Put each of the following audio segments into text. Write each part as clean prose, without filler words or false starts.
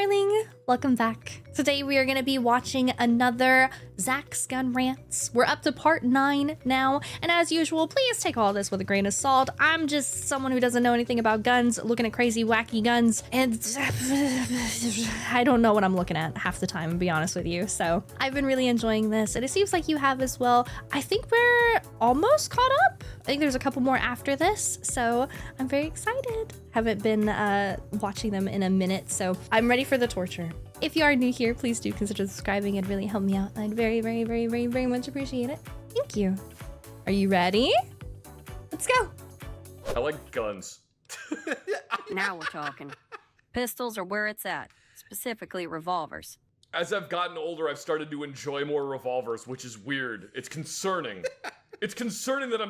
darling, welcome back. Today we are going to be watching another Zach's Gun Rants. We're up to part 9 now, and as usual, please take all this with a grain of salt. I'm just someone who doesn't know anything about guns, looking at crazy, wacky guns, and I don't know what I'm looking at half the time, to be honest with you. So I've been really enjoying this, and it seems like you have as well. I think we're almost caught up. I think there's a couple more after this, so I'm very excited. Haven't been watching them in a minute, so I'm ready for the torture. If you are new here, please do consider subscribing. It'd really help me out. I'd very, very, very, very, very much appreciate it. Thank you. Are you ready? Let's go. I like guns. Now we're talking. Pistols are where it's at, specifically revolvers. As I've gotten older, I've started to enjoy more revolvers, which is weird. It's concerning. It's concerning that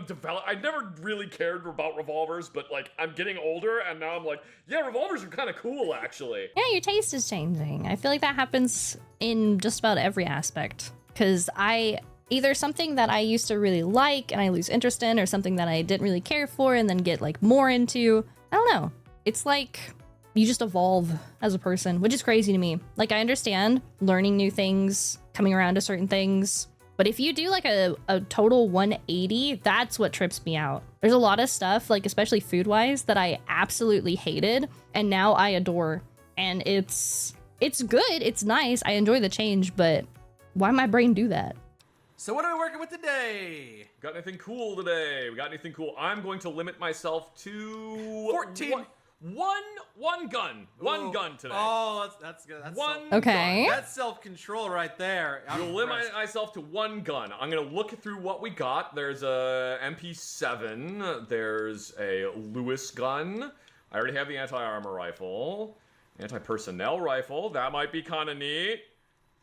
I never really cared about revolvers, but like I'm getting older and now I'm like, yeah, revolvers are kind of cool actually. Yeah, your taste is changing. I feel like that happens in just about every aspect. Because either something that I used to really like and I lose interest in, or something that I didn't really care for and then get like more into. I don't know. It's like you just evolve as a person, which is crazy to me. Like I understand learning new things, coming around to certain things. But if you do like a total 180, that's what trips me out. There's a lot of stuff, like especially food-wise, that I absolutely hated and now I adore. And it's good, it's nice, I enjoy the change, but why my brain do that? So what are we working with today? Got anything cool today? We got anything cool? I'm going to limit myself to 14. One gun. One gun today. Oh, that's good. That's Okay. That's self-control right there. You'll limit myself to one gun. I'm gonna look through what we got. There's a MP5. There's a Lewis gun. I already have the anti-armor rifle. Anti-personnel rifle. That might be kind of neat.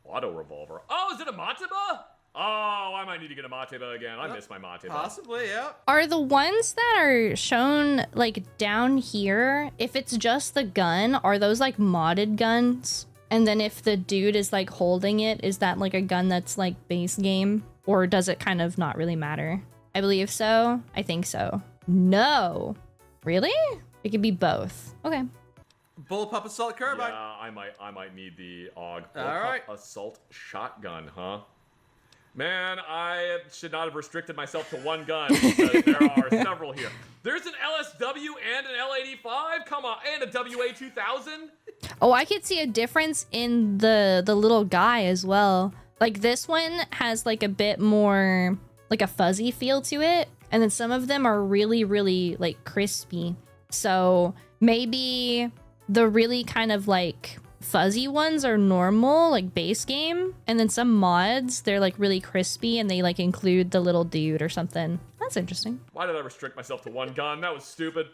Auto revolver. Oh, is it a Mateba? Oh, I might need to get a Mateba again. I miss my Mateba. Possibly, yeah. Are the ones that are shown like down here, if it's just the gun, are those like modded guns? And then if the dude is like holding it, is that like a gun that's like base game? Or does it kind of not really matter? I believe so. I think so. No. Really? It could be both. Okay. Bullpup assault carbine. Yeah, I might need the AUG. All right. Assault shotgun, huh? Man, I should not have restricted myself to one gun because there are several here. There's an LSW and an L85, come on, and a WA2000. Oh, I could see a difference in the little guy as well. Like this one has like a bit more like a fuzzy feel to it, and then some of them are really, really like crispy. So maybe the really kind of like fuzzy ones are normal, like base game, and then some mods, they're like really crispy and they like include the little dude or something. That's interesting. Why did I restrict myself to one gun? That was stupid.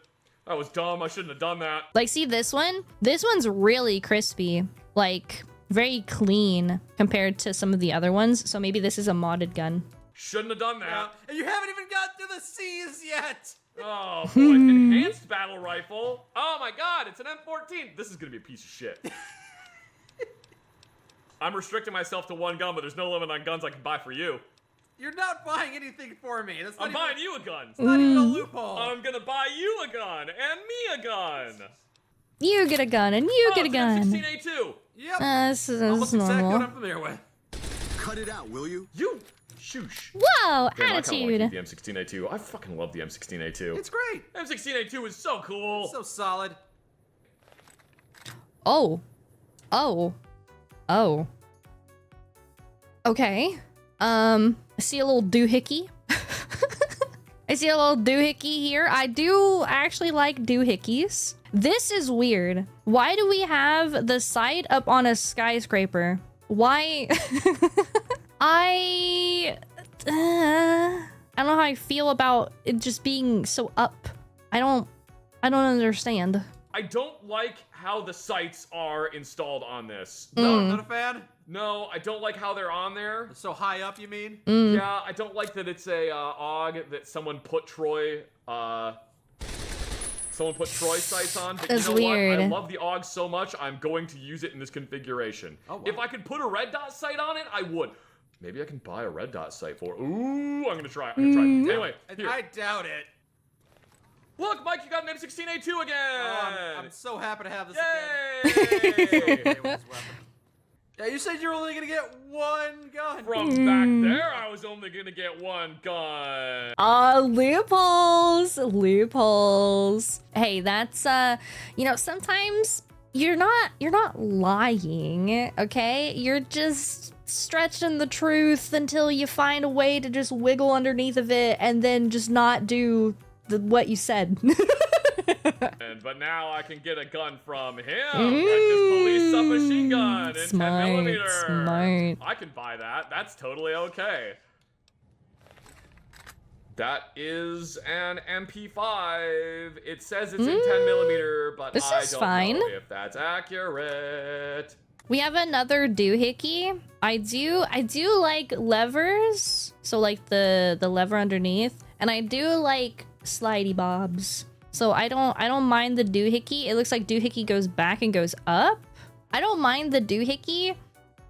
That was dumb. I shouldn't have done that. Like, see this one? This one's really crispy, like very clean compared to some of the other ones. So maybe this is a modded gun. Shouldn't have done that. Yeah. And you haven't even got to the C's yet. Oh boy, enhanced battle rifle. Oh my god, it's an M14. This is gonna be a piece of shit. I'm restricting myself to one gun, but there's no limit on guns I can buy for you. You're not buying anything for me. That's not I'm buying you a gun. It's not even a loophole. I'm gonna buy you a gun and me a gun. You get a gun and you get a gun. M16A2. Yep. This is Almost exactly what normal. I'm familiar with. Cut it out, will you? You shoosh. Whoa, Damn, attitude. I kinda want to keep the M16A2. I fucking love the M16A2. It's great. M16A2 is so cool. It's so solid. Oh. Okay. I see a little doohickey. I see a little doohickey here. I do actually like doohickeys. This is weird. Why do we have the sight up on a skyscraper? Why? I don't know how I feel about it just being so up. I don't understand. I don't like how the sights are installed on this. No, not a fan. No, I don't like how they're on there. So high up, you mean? Yeah, I don't like that it's a AUG that someone put Troy sights on. But That's you know weird. what? I love the AUG so much, I'm going to use it in this configuration. Oh, wow. If I could put a red dot sight on it, I would. Maybe I can buy a red dot sight for it. Ooh, I'm gonna try. Anyway, here. I doubt it. Look, Mike, you got an M16A2 again! Oh, I'm so happy to have this Yay! again. Okay with this weapon. Yeah, you said you were only gonna get one gun. From back there, I was only gonna get one gun. Loopholes, loopholes. Hey, that's you know, sometimes you're not lying, okay? You're just stretching the truth until you find a way to just wiggle underneath of it and then just not do what you said. But now I can get a gun from him, like this police submachine gun in Smart, 10mm. smart. I can buy that. That's totally okay. That is an MP5. It says it's in 10mm, but This I is don't fine. know if that's accurate. We have another doohickey. I do like levers, so like the lever underneath, and I do like slidey bobs. So I don't mind the doohickey. It looks like doohickey goes back and goes up. I don't mind the doohickey,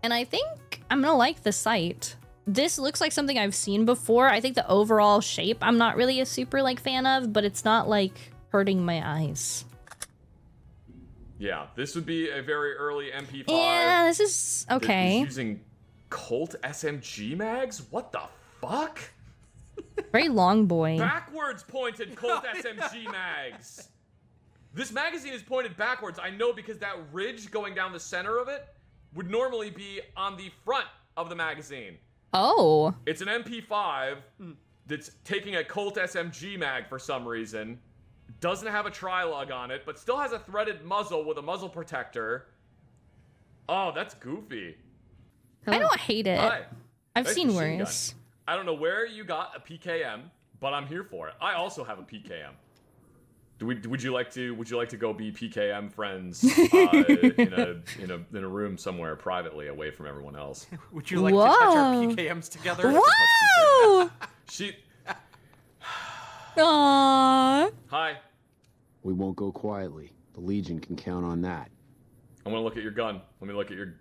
and I think I'm gonna like the sight. This looks like something I've seen before. I think the overall shape I'm not really a super like fan of, but it's not like hurting my eyes. Yeah, this would be a very early MP5. Yeah, this is okay. That is using Colt SMG mags? What the fuck? Very long boy. Backwards pointed Colt SMG mags. This magazine is pointed backwards. I know because that ridge going down the center of it would normally be on the front of the magazine. Oh. It's an MP5 that's taking a Colt SMG mag for some reason. Doesn't have a tri-lug on it, but still has a threaded muzzle with a muzzle protector. Oh, that's goofy. I don't hate it. Hi. I've Nice seen machine worse. gun. I don't know where you got a PKM, but I'm here for it. I also have a PKM. Would you like to go be PKM friends in a room somewhere privately away from everyone else? Would you like to touch our Whoa. PKMs together? Whoa! She. Aww. Hi. We won't go quietly. The Legion can count on that. I want to look at your gun. Let me look at your.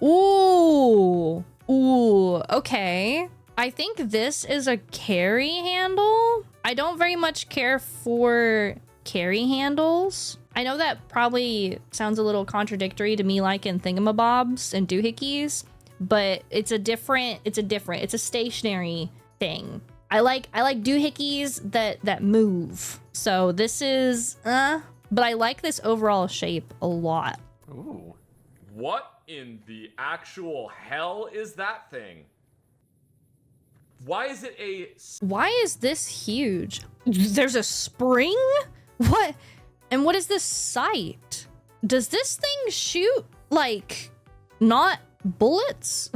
Ooh. Ooh. Okay. I think this is a carry handle. I don't very much care for carry handles. I know that probably sounds a little contradictory to me liking thingamabobs and doohickeys, but it's a stationary thing. I like doohickeys that move. So this is but I like this overall shape a lot. Ooh. What in the actual hell is that thing? Why is it a... Why is this huge? There's a spring? What? And what is this sight? Does this thing shoot, like, not bullets?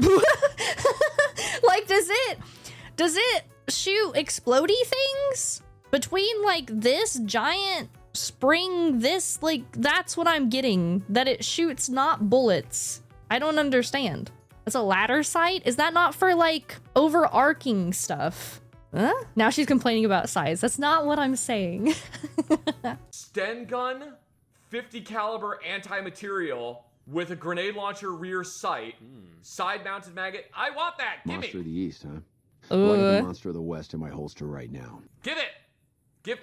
Like, does it shoot explodey things? Between, like, this giant spring, this, like, that's what I'm getting. That it shoots not bullets. I don't understand. It's a ladder sight? Is that not for, like, overarching stuff? Huh? Now she's complaining about size. That's not what I'm saying. Sten gun, 50 caliber anti-material with a grenade launcher rear sight, side-mounted maggot. I want that. Give Monster me. of the East, huh? Well, I got the Monster of the West in my holster right now. Give it. Give.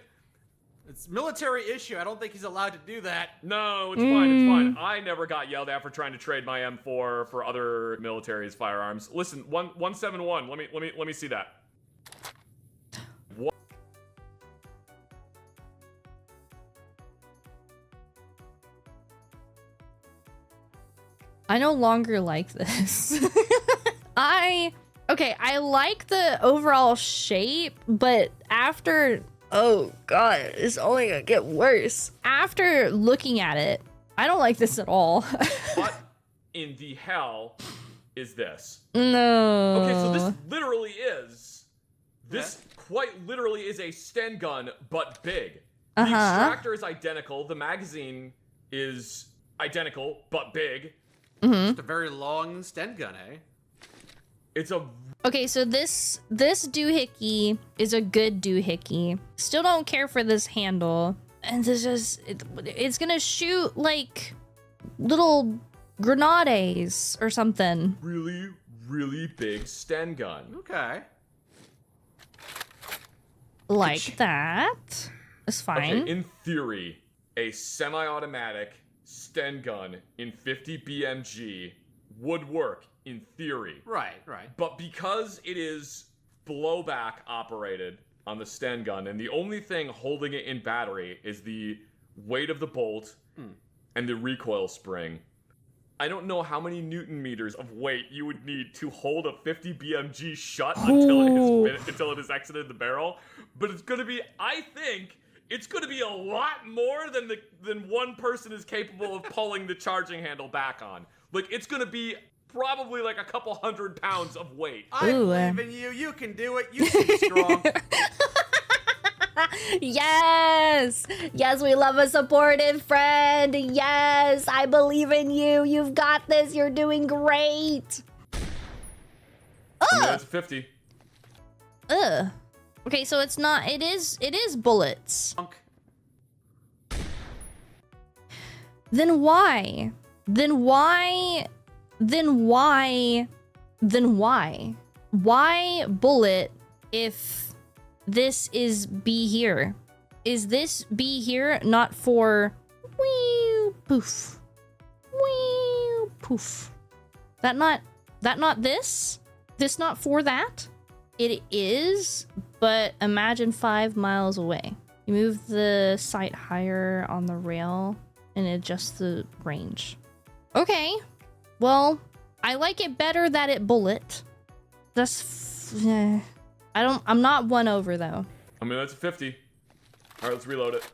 It's military issue. I don't think he's allowed to do that. No, it's fine. It's fine. I never got yelled at for trying to trade my M4 for other military's firearms. Listen, 171. Let me see that. What? I no longer like this. I like the overall shape, but after, oh god, it's only gonna get worse. After looking at it, I don't like this at all. What in the hell is this? No. Okay, so this literally is. This quite literally is a Sten gun, but big. The extractor is identical. The magazine is identical, but big. Just a very long Sten gun, eh? It's a... Okay, so this doohickey is a good doohickey. Still don't care for this handle. And this is... It's gonna shoot, like, little grenades or something. really, really big Sten gun. Okay. Like that. It's fine. Okay, in theory, a semi-automatic Sten gun in 50 BMG would work in theory. Right. But because it is blowback operated on the Sten gun, and the only thing holding it in battery is the weight of the bolt and the recoil spring, I don't know how many Newton meters of weight you would need to hold a 50 BMG shut until it has exited the barrel. But it's going to be, I think, it's going to be a lot more than one person is capable of pulling the charging handle back on. Like, it's going to be probably like a couple 100 pounds of weight. I believe in you. You can do it. You seem strong. Yes! Yes, we love a supportive friend. Yes, I believe in you. You've got this. You're doing great. I mean, that's 50. Ugh. Okay, so it's not, it is bullets. Punk. Then why? Why bullet if this is B here? Is this B here not for wee poof? Wee poof. That not this? This not for that? It is, but imagine 5 miles away. You move the sight higher on the rail and adjust the range. Okay. Well, I like it better that it bullet. I'm not won over though. I mean, that's a 50. All right, let's reload it.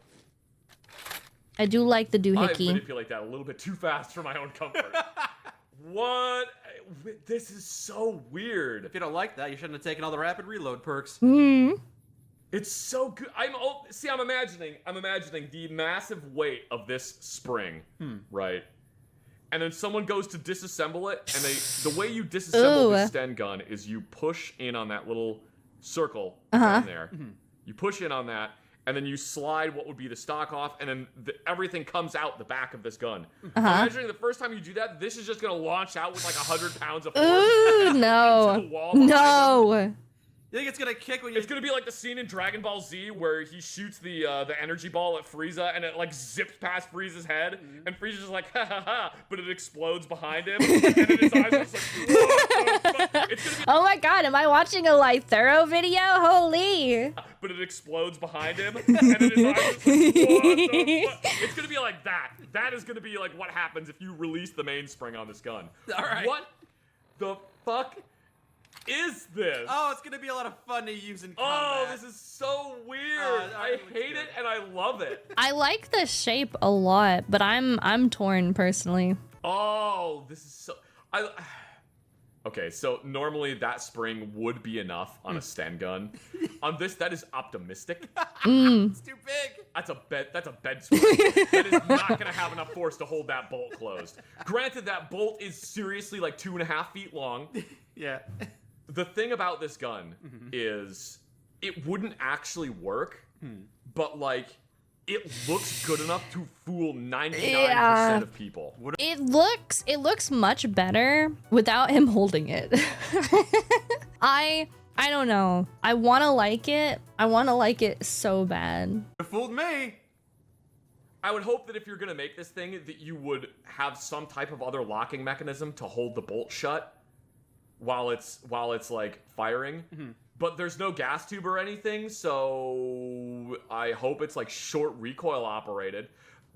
I do like the I doohickey. manipulate that a little bit too fast for my own comfort. What? This is so weird. If you don't like that, you shouldn't have taken all the rapid reload perks. It's so good. I'm imagining the massive weight of this spring, right? And then someone goes to disassemble it, and the way you disassemble the Sten gun is you push in on that little circle down there. You push in on that, and then you slide what would be the stock off, and then everything comes out the back of this gun. Imagining the first time you do that, this is just gonna launch out with like 100 pounds of force. Ooh, no. Into the wall behind them. No. You think it's gonna kick when you... It's gonna be like the scene in Dragon Ball Z where he shoots the energy ball at Frieza and it like zips past Frieza's head and Frieza's just like ha ha ha, but it explodes behind him and then his eyes are just like what the fuck? It's gonna be Oh my god, am I watching a Lythero video? Holy. but it explodes behind him and then his eyes are just like what the fuck? It's gonna be like that. That is gonna be like what happens if you release the mainspring on this gun. All right. What the fuck is this? Oh, it's gonna be a lot of fun to use in Oh, combat. this is so weird. I looks hate good. it and I love it. I like the shape a lot, but I'm torn personally. Oh, this is so... Okay, so normally that spring would be enough on a Sten gun. On this, that is optimistic. It's too big. That's a bed spring. That is not gonna have enough force to hold that bolt closed. Granted, that bolt is seriously like 2.5 feet long. Yeah. The thing about this gun is it wouldn't actually work, but like it looks good enough to fool 99% of people. It looks much better without him holding it. I don't know. I want to like it. I want to like it so bad. It fooled me. I would hope that if you're gonna make this thing, that you would have some type of other locking mechanism to hold the bolt shut while it's like firing. But there's no gas tube or anything, so I hope it's like short recoil operated.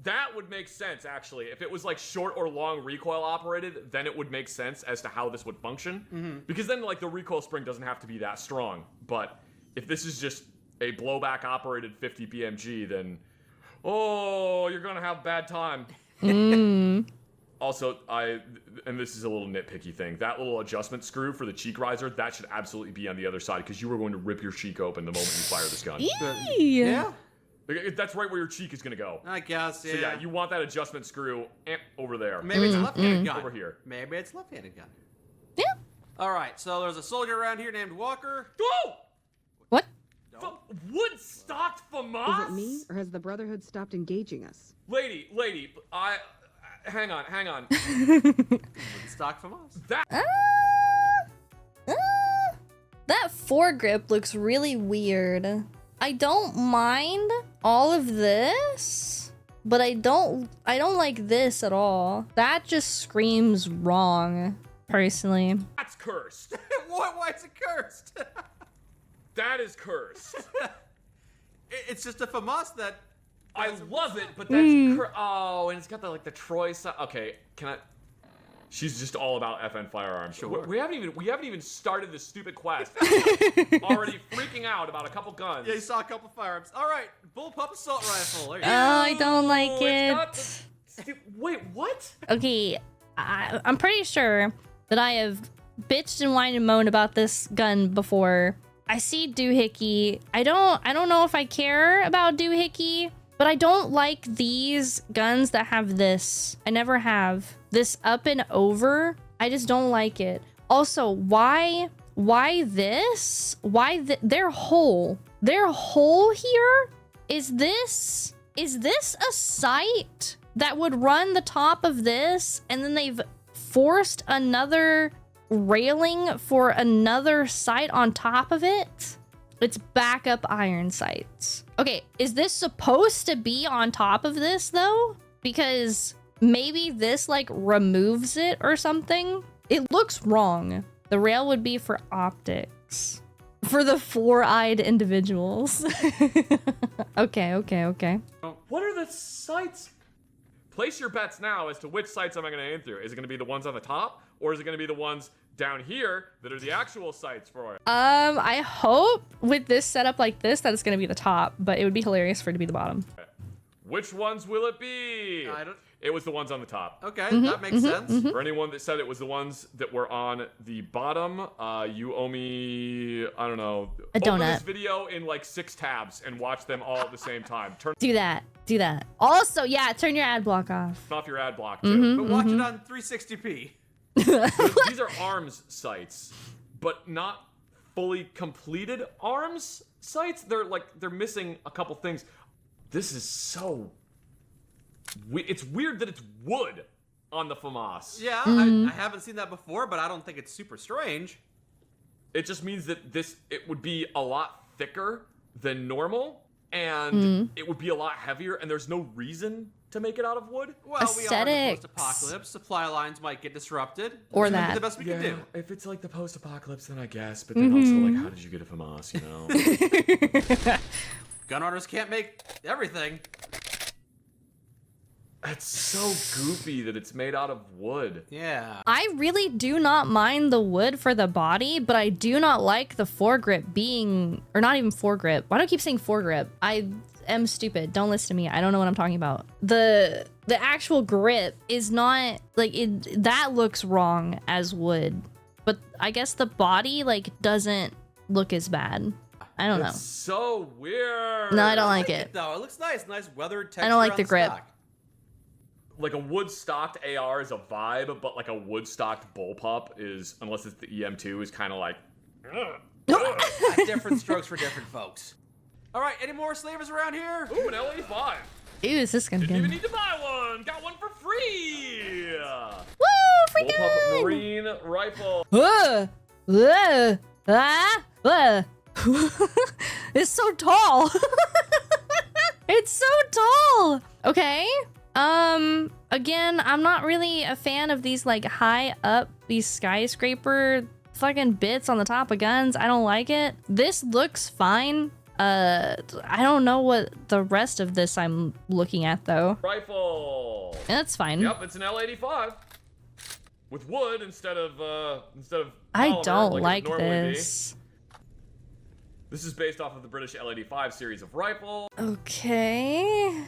That would make sense, actually. If it was like short or long recoil operated, then it would make sense as to how this would function. Because then like the recoil spring doesn't have to be that strong. But if this is just a blowback operated 50 BMG, then oh, you're gonna have a bad time. Also, and this is a little nitpicky thing, that little adjustment screw for the cheek riser, that should absolutely be on the other side because you are going to rip your cheek open the moment you fire this gun. Yeah. That's right where your cheek is going to go. I guess, yeah. So yeah, you want that adjustment screw over there. Maybe it's a left-handed gun. Over here. Maybe it's a left-handed gun. Yeah. All right, so there's a soldier around here named Walker. Oh! What? Wood-stocked FAMAS? Is it me, or has the Brotherhood stopped engaging us? Lady, hang on. Stock from us. That foregrip looks really weird. I don't mind all of this, but I don't like this at all. That just screams wrong, personally. That's cursed. What? Why is it cursed? That is cursed. It's just a FAMAS that. I love it, but that's oh, and it's got the Troy side. Okay, can I? She's just all about FN firearms. Sure. We haven't even started this stupid quest. Already freaking out about a couple guns. Yeah, you saw a couple firearms. All right, bullpup assault rifle. There you Oh, go. I don't like It's got it. the wait, what? Okay, I'm pretty sure that I have bitched and whined and moaned about this gun before. I see doohickey. I don't know if I care about doohickey, but I don't like these guns that have this. I never have. This up and over, I just don't like it. Also, why this? Their hole here? Is this a sight that would run the top of this and then they've forced another railing for another sight on top of it? It's backup iron sights. Okay, is this supposed to be on top of this though? Because maybe this like removes it or something. It looks wrong. The rail would be for optics. For the four-eyed individuals. Okay. What are the sights? Place your bets now as to which sights am I going to aim through. Is it going to be the ones on the top, or is it going to be the ones down here that are the actual sights for it? I hope with this setup like this that it's gonna be the top, but it would be hilarious for it to be the bottom. Which ones will it be? I don't. It was the ones on the top. Okay, that makes sense. For anyone that said it was the ones that were on the bottom, you owe me, I don't know, A open donut. this video in like 6 tabs and watch them all at the same time. Turn Do that. Also, yeah, turn your ad block off. off your ad block too. But watch it on 360p. These are arms sites, but not fully completed arms sites. They're missing a couple things. This is so. It's weird that it's wood on the FAMAS. Yeah, I haven't seen that before, but I don't think it's super strange. It just means that it would be a lot thicker than normal, and it would be a lot heavier, and there's no reason to make it out of wood. Well, we are in the Aesthetics. post-apocalypse. Supply lines might get disrupted. Or It's gonna be that. the best we can do. If it's like the post-apocalypse, then I guess. But then also, like, how did you get a FAMAS, you know? Gun owners can't make everything. It's so goofy that it's made out of wood. Yeah. I really do not mind the wood for the body, but I do not like the foregrip being, or not even foregrip. Why do I keep saying foregrip? I am stupid. Don't listen to me. I don't know what I'm talking about. The actual grip is not like it. That looks wrong as wood, but I guess the body like doesn't look as bad. I don't know. It's so weird. No, I don't like it. Though it looks nice, nice weathered texture. I don't like on the grip. stock. Like a wood-stocked AR is a vibe, but like a wood-stocked bullpup is, unless it's the EM2, is kind of like. Different strokes for different folks. All right, any more slavers around here? Ooh, an LA5. Ew, is this gonna Didn't even get? need to buy one. Got one for free. Woo! Freaking! Bullpup Marine rifle. It's so tall. It's so tall. Okay. Again, I'm not really a fan of these like high up, these skyscraper fucking bits on the top of guns. I don't like it. This looks fine. I don't know what the rest of this I'm looking at though. Rifle. That's fine. Yep, it's an L85 with wood instead of I polymer don't like it like would normally be. this. This is based off of the British L85 series of rifle. Okay.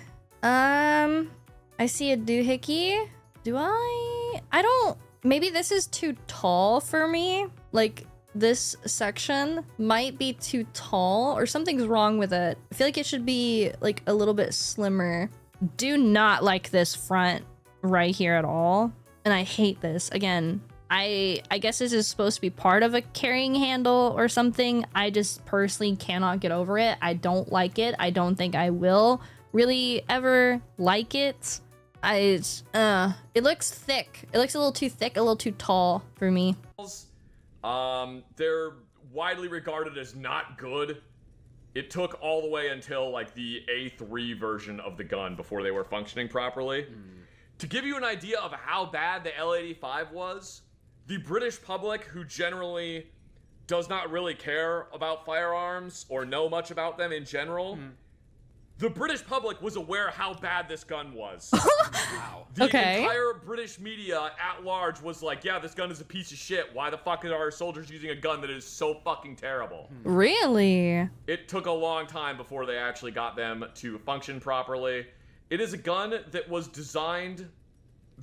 I see a doohickey. Do I? I don't. Maybe this is too tall for me. Like, this section might be too tall or something's wrong with it. I feel like it should be like a little bit slimmer. Do not like this front right here at all. And I hate this. Again, I guess this is supposed to be part of a carrying handle or something. I just personally cannot get over it. I don't like it. I don't think I will really ever like it. It looks thick. It looks a little too thick, a little too tall for me. They're widely regarded as not good It took all the way until like the A3 version of the gun before they were functioning properly. To give you an idea of how bad the L85 was, the British public, who generally does not really care about firearms or know much about them in general, the British public was aware how bad this gun was. Wow. The entire British media at large was like, yeah, this gun is a piece of shit. Why the fuck are our soldiers using a gun that is so fucking terrible? Really? It took a long time before they actually got them to function properly. It is a gun that was designed...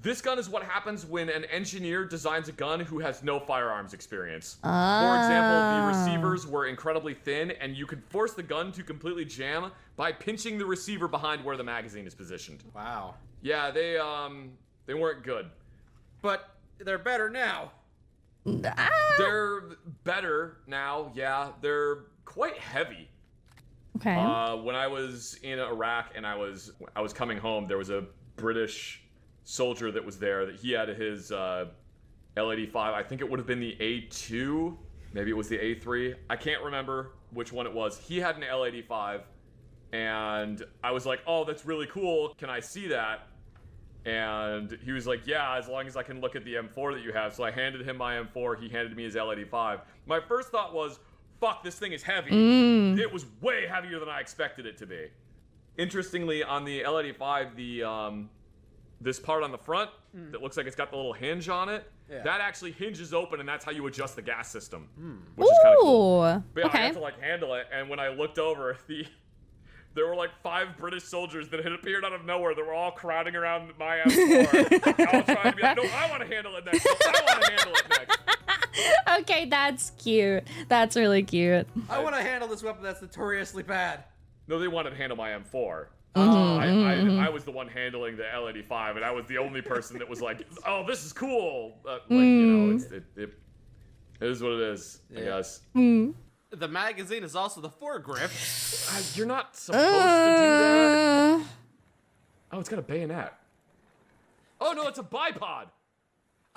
This gun is what happens when an engineer designs a gun who has no firearms experience. For example, the receivers were incredibly thin, and you could force the gun to completely jam by pinching the receiver behind where the magazine is positioned. Wow. Yeah, they weren't good. But they're better now. They're better now, yeah. They're quite heavy. Okay. When I was in Iraq and I was coming home, there was a British soldier that was there that he had his L85. I think it would have been the A2, maybe it was the A3. I can't remember which one it was. He had an L85, and I was like, oh, that's really cool. Can I see that? And he was like, yeah, as long as I can look at the M4 that you have. So I handed him my M4. He handed me his L85. My first thought was, fuck, this thing is heavy. It was way heavier than I expected it to be. Interestingly, on the L85, this part on the front that looks like it's got the little hinge on it, that actually hinges open, and that's how you adjust the gas system, which is kind of cool. But yeah, I had to like handle it, and when I looked over, there were like 5 British soldiers that had appeared out of nowhere that were all crowding around my M4, all trying to be like, no, I want to handle it next. No, I want to handle it next. Okay, that's cute. That's really cute. I want to handle this weapon that's notoriously bad. No, they wanted to handle my M4. I was the one handling the L85, and I was the only person that was like, "Oh, this is cool." You know, it is what it is, I guess. The magazine is also the foregrip. You're not supposed to do that. Oh, it's got a bayonet. Oh no, it's a bipod.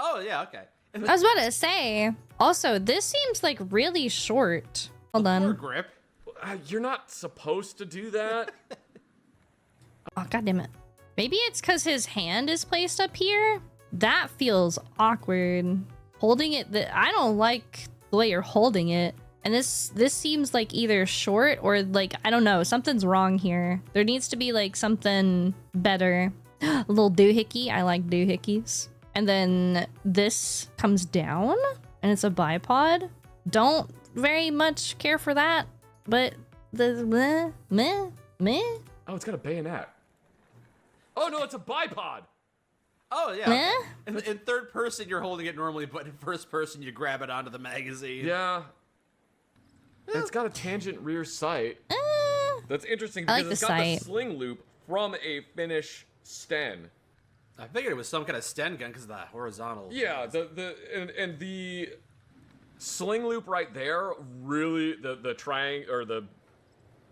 Oh yeah, okay. I was about to say. Also, this seems like really short. Hold on. Foregrip. You're not supposed to do that. Oh, God damn it. Maybe it's because his hand is placed up here? That feels awkward. Holding it, I don't like the way you're holding it. And this seems like either short or like, I don't know, something's wrong here. There needs to be like something better. A little doohickey, I like doohickeys. And then this comes down and it's a bipod. Don't very much care for that, but the meh. Oh, it's got a bayonet. Oh no, it's a bipod. Oh yeah. In third person you're holding it normally, but in first person you grab it onto the magazine. Yeah. It's got a tangent rear sight. That's interesting I because like it's got the sling loop from a Finnish Sten. I figured it was some kind of Sten gun because of the horizontal. Yeah, and the sling loop right there really the triangle or the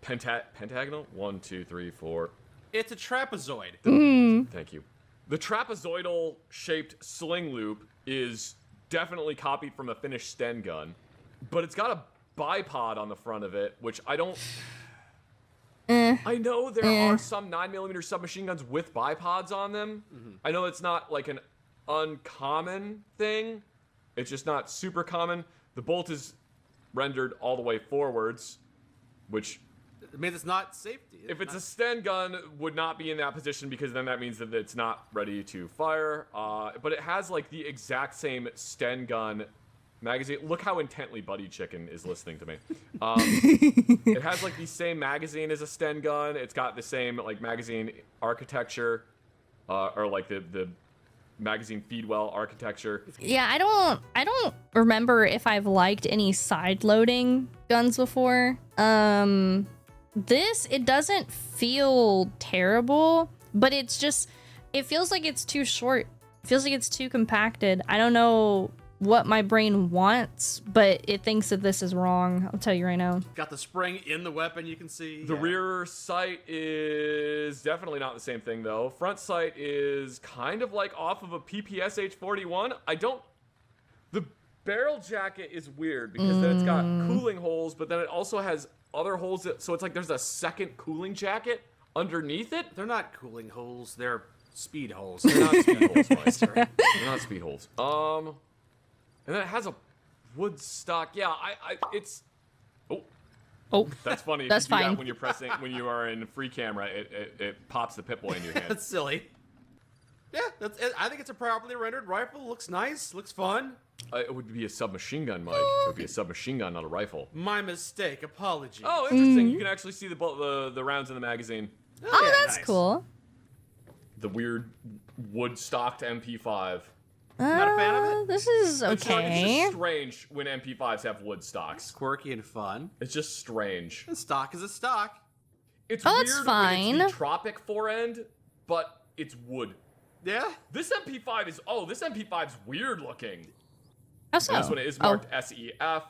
pentagonal 1 2 3 4. It's a trapezoid. Thank you. The trapezoidal shaped sling loop is definitely copied from a Finnish Sten gun, but it's got a bipod on the front of it, which I don't. I know there are some 9mm submachine guns with bipods on them. I know it's not like an uncommon thing. It's just not super common. The bolt is rendered all the way forwards, which It means it's not safety. if it's a Sten gun, would not be in that position because then that means that it's not ready to fire. But it has like the exact same Sten gun magazine. Look how intently Buddy Chicken is listening to me. It has like the same magazine as a Sten gun. It's got the same like magazine architecture, or like the magazine feed well architecture. Yeah, I don't remember if I've liked any side loading guns before. This, it doesn't feel terrible, but it's just, it feels like it's too short. It feels like it's too compacted. I don't know what my brain wants, but it thinks that this is wrong. I'll tell you right now. Got the spring in the weapon, you can see. The rear sight is definitely not the same thing though. Front sight is kind of like off of a PPS H41. barrel jacket is weird because then it's got cooling holes, but then it also has other holes. So it's like there's a second cooling jacket underneath it. They're not cooling holes. They're speed holes. They're not speed holes, Meister. They're not speed holes. And then it has a wood stock. Yeah, it's. Oh, That's funny. That's if you do fine. that when you're pressing, when you are in free camera, it pops the Pip-Boy in your hand. That's silly. Yeah, I think it's a properly rendered rifle. Looks nice. Looks fun. It would be a submachine gun, Mike. It would be a submachine gun, not a rifle. My mistake. Apologies. Oh, interesting. You can actually see the rounds in the magazine. Oh, yeah, that's nice. cool. The weird wood-stocked MP5. Not a fan of it? This is It's okay. just strange when MP5s have wood stocks. Quirky and fun. It's just strange. And stock is a stock. It's Oh, weird that's when fine. it's the tropic forend, but it's wood. Yeah. This MP5 is this MP5's weird looking. How so? This one is marked SEF.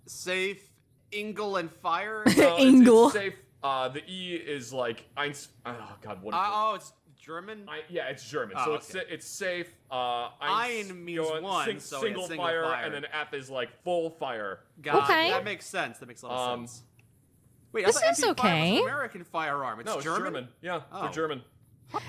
Safe. Ingle and fire. Ingle. It's safe. The E is like oh god, what is it? Oh, it's German. Yeah, it's German, Oh, so okay. it's safe. Ein means one, so single, it's single fire, fire. and then F is like full fire. God, Okay. that makes sense. That makes a lot of sense. Wait, This I thought is MP5 okay. was an American firearm. It's No, it's German. Yeah, Oh. they're German.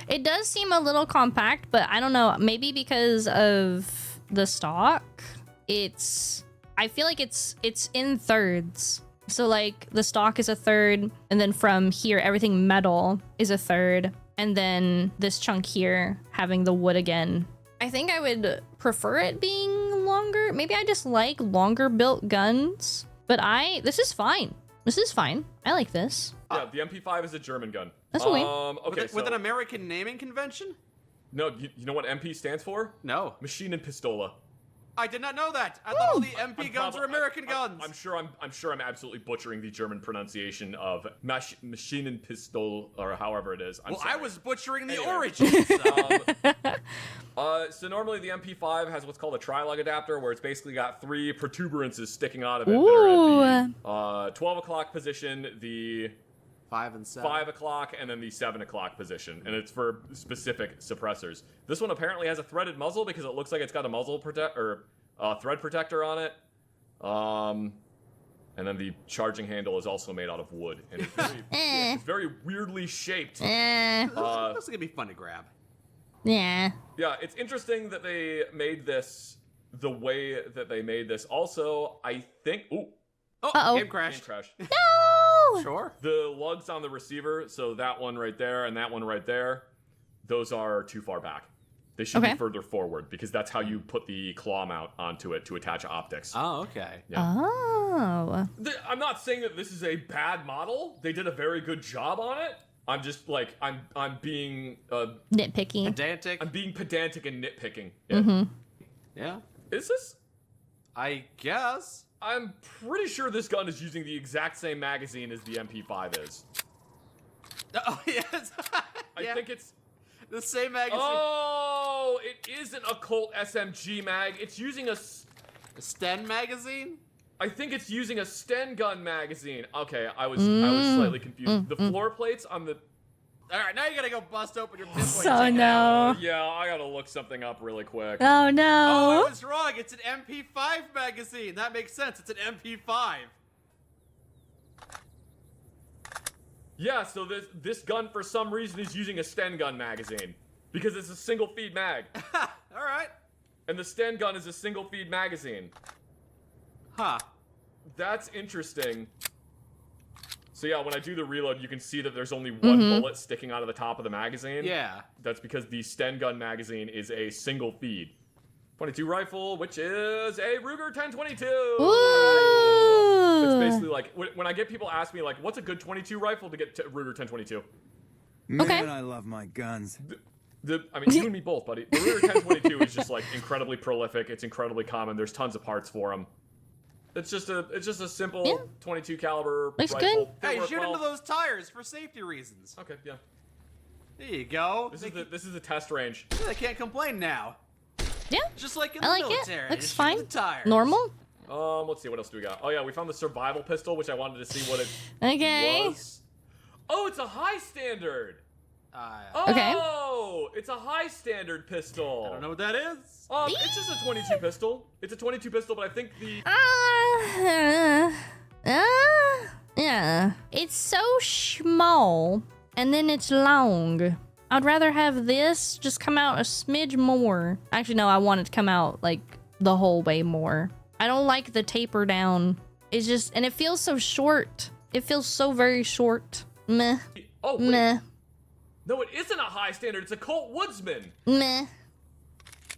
It does seem a little compact, but I don't know. Maybe because of the stock, I feel like it's in thirds. So like the stock is a third, and then from here everything metal is a third, and then this chunk here having the wood again. I think I would prefer it being longer. Maybe I just like longer built guns, but this is fine. This is fine. I like this. Yeah, the MP5 is a German gun. That's sweet. Okay, with an American naming convention? no, you know what MP stands for? No. Machine and Pistola. I did not know that. I thought all the MP guns were American guns. I'm sure I'm absolutely butchering the German pronunciation of Machine and Pistol, or however it is. I I was butchering the Anyway. origins. So normally the MP5 has what's called a tri-lug adapter, where it's basically got 3 protuberances sticking out of it that are at the 12 o'clock position, the 5 and 7. 5 o'clock, and then the 7 o'clock position, and it's for specific suppressors. This one apparently has a threaded muzzle because it looks like it's got a muzzle thread protector on it. And then the charging handle is also made out of wood, and it's very weirdly shaped. Looks like it'd be fun to grab. Yeah. Yeah, it's interesting that they made this the way that they made this. Also, I think Uh-oh. Game crashed. game crash. No! Sure. The lugs on the receiver, so that one right there and that one right there, those are too far back. They should Okay. be further forward because that's how you put the claw mount onto it to attach optics. Oh, okay. Yeah. Oh. I'm not saying that this is a bad model. They did a very good job on it. I'm just like I'm being Nitpicky. Pedantic. I'm being pedantic and nitpicking. Yeah. Is this? I guess. I'm pretty sure this gun is using the exact same magazine as the MP5 is. Oh, yes. I think it's. the same magazine. Oh, it isn't a Colt SMG mag. It's using a. A Sten magazine? I think it's using a Sten gun magazine. Okay, I was slightly confused. The floor plates on the. All right, now you gotta go bust open your pinpoint. So no. Yeah, I gotta look something up really quick. Oh Oh, no. I was wrong. It's an MP5 magazine. That makes sense. It's an MP5. Yeah, so this gun for some reason is using a Sten gun magazine because it's a single feed mag, All right. and the Sten gun is a single feed magazine. Huh. That's interesting. So yeah, when I do the reload, you can see that there's only one bullet sticking out of the top of the magazine. Yeah. That's because the Sten gun magazine is a single feed. 22 rifle, which is a Ruger 1022. Ooh. It's basically like when I get people ask me like, what's a good 22 rifle to get to Ruger 1022? Man, Okay. I love my guns. I mean, you and me both, buddy. The Ruger 1022 is just like incredibly prolific. It's incredibly common. There's tons of parts for them. It's just a simple 22 caliber Looks rifle. good. They Hey, work shoot well. into those tires for safety reasons. Okay, yeah. There you go. This is a test range. They can't complain now. Yeah. Just like in I the like military. it. Looks Just shoot fine. The tires. Normal. Let's see, what else do we got? Oh yeah, we found the survival pistol, which I wanted to see what it Okay. was. Oh, it's a high standard. Okay. Oh, it's a high standard pistol. I don't know what that is. It's just a 22 pistol. It's a 22 pistol, but I think the Yeah. It's so small, and then it's long. I'd rather have this just come out a smidge more. Actually, no, I want it to come out like the whole way more. I don't like the taper down. It's just, and it feels so short. It feels so very short. Meh. Oh, wait. Meh. No, it isn't a high standard. It's a Colt Woodsman. Meh.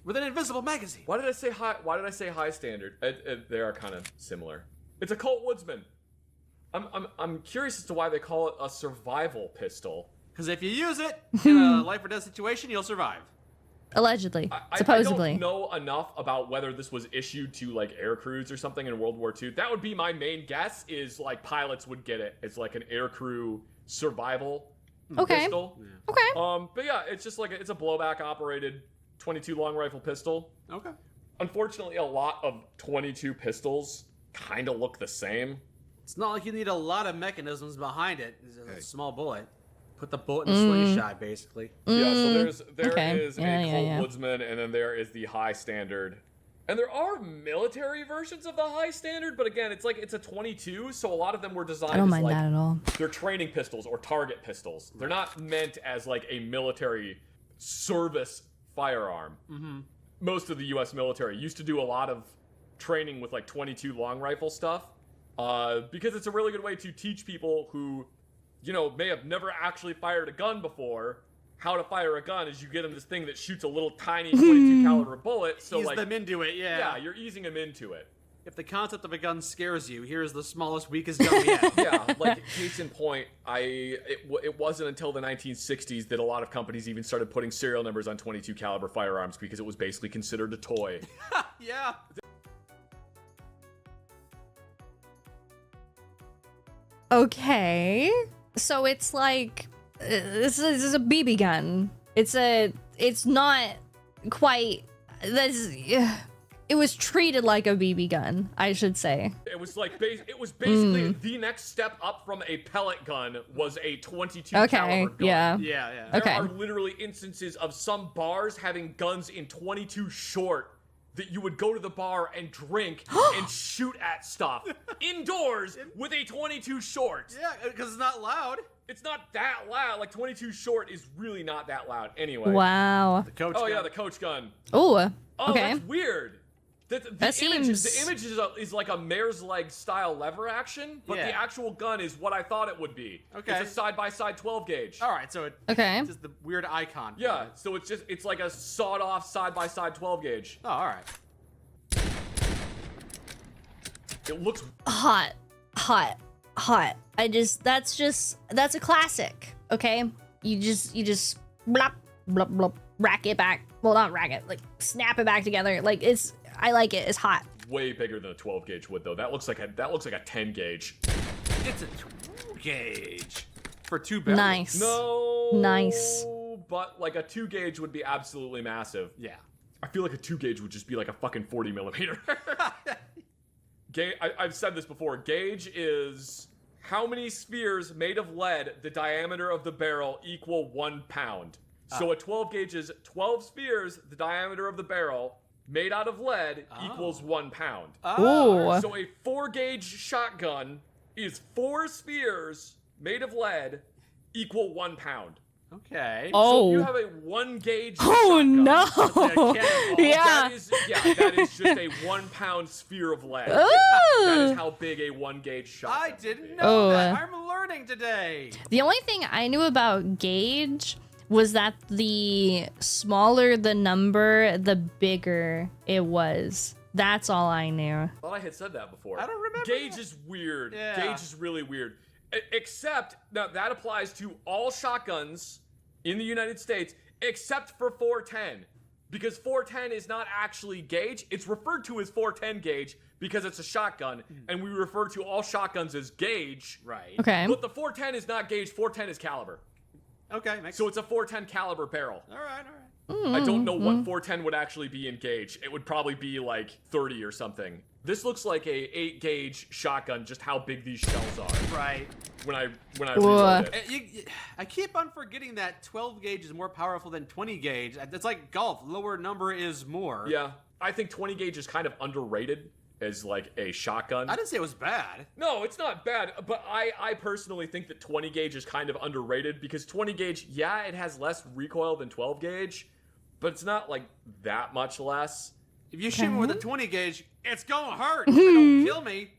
With an invisible magazine. Why did I say high? Why did I say high standard? They are kind of similar. It's a Colt Woodsman. I'm curious as to why they call it a survival pistol. Because if you use it in a life or death situation, you'll survive. Allegedly. I Supposedly. don't know enough about whether this was issued to like air crews or something in World War II. That would be my main guess. Is like pilots would get it. It's like an air crew survival pistol. Okay. But yeah, it's just like it's a blowback operated 22 long rifle pistol. Okay. Unfortunately, a lot of 22 pistols kind of look the same. It's not like you need a lot of mechanisms behind it. It's just a small bullet. Put the bullet in the slingshot, basically. Yeah, so there is Okay. a Colt Woodsman, and then there is the high standard. And there are military versions of the high standard, but again, it's a 22, so a lot of them were designed I don't as mind like that at all. they're training pistols or target pistols. They're not meant as like a military service firearm. Most of the U.S. military used to do a lot of training with like 22 long rifle stuff, because it's a really good way to teach people who, you know, may have never actually fired a gun before how to fire a gun. Is you get them this thing that shoots a little tiny 22 caliber bullet. So Ease like them into it, yeah. Yeah, you're easing them into it. If the concept of a gun scares you, here's the smallest, weakest gun yet. Yeah, like case in point, it wasn't until the 1960s that a lot of companies even started putting serial numbers on 22 caliber firearms because it was basically considered a toy. Yeah. Okay. So it's like this is a BB gun. It's not quite it was treated like a BB gun, I should say. It was like basically the next step up from a pellet gun was a 22 caliber gun. Yeah. Yeah. There Okay. are literally instances of some bars having guns in 22 short that you would go to the bar and drink and shoot at stuff indoors with a 22 short. Yeah, because it's not loud. It's not that loud. Like 22 short is really not that loud. Anyway. Wow. The coach Oh gun. yeah, the coach gun. Oh. Oh, Okay. that's weird. The image is like a mare's leg style lever action, but the Yeah. actual gun is what I thought it would be. Okay. It's a side-by-side 12 gauge. All right, so Okay. just the weird icon. Yeah, so it's like a sawed-off side-by-side 12 gauge. Oh, all right. It looks Hot. That's a classic. Okay. You just blop blop blop rack it back. Well, not rack it, like snap it back together. Like I like it. It's hot. way bigger than a 12 gauge would though. That looks like a 10 gauge. It's a 2 gauge for 2 barrels. Nice. No. Nice. But like a 2 gauge would be absolutely massive. Yeah. I feel like a 2 gauge would just be like a fucking 40 millimeter. I've said this before. Gauge is how many spheres made of lead, the diameter of the barrel, equal 1 pound. So a 12 gauge is 12 spheres, the diameter of the barrel, made out of lead, equals 1 pound. Ooh. So a 4 gauge shotgun is 4 spheres made of lead, equal 1 pound. Okay. Oh. So you have a 1 gauge Oh shotgun. no. That Yeah. is just a 1 pound sphere of lead. That Ooh. is how big a 1 gauge shotgun I would didn't be. know Oh. that. I'm learning today. The only thing I knew about gauge was that the smaller the number, the bigger it was. That's all I knew. I thought I had said that before. I don't remember Gauge that. is weird. Yeah. Gauge is really weird. Except, now that applies to all shotguns in the United States, except for 410. Because 410 is not actually gauge. It's referred to as 410 gauge because it's a shotgun, and we refer to all shotguns as gauge. Right. Okay. But the 410 is not gauge, 410 is caliber. Okay. Makes So it's a 410 caliber barrel. All right. I don't know what 410 would actually be in gauge. It would probably be like 30 or something. This looks like a 8 gauge shotgun, just how big these shells are. Right. When I reload it. I keep on forgetting that 12 gauge is more powerful than 20 gauge. It's like golf. Lower number is more. Yeah. I think 20 gauge is kind of underrated as like a shotgun. I didn't say it was bad. No, it's not bad, but I personally think that 20 gauge is kind of underrated because 20 gauge, yeah, it has less recoil than 12 gauge, but it's not like that much less. If you shoot me with a 20 gauge, it's gonna hurt. If it don't kill me.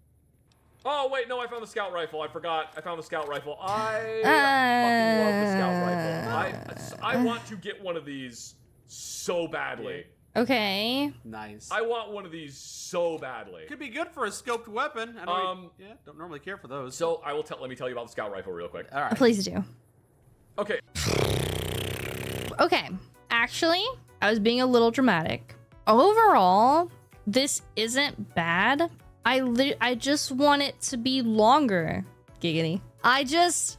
Oh, wait, no, I found the scout rifle. I forgot. I found the scout rifle. I fucking love the scout rifle. I want to get one of these so badly. Okay. Nice. I want one of these so badly. Could be good for a scoped weapon. I don't, don't normally care for those. So let me tell you about the scout rifle real quick. All right. Please do. Okay. Okay. Actually, I was being a little dramatic. Overall, this isn't bad. I just want it to be longer. Giggity. I don't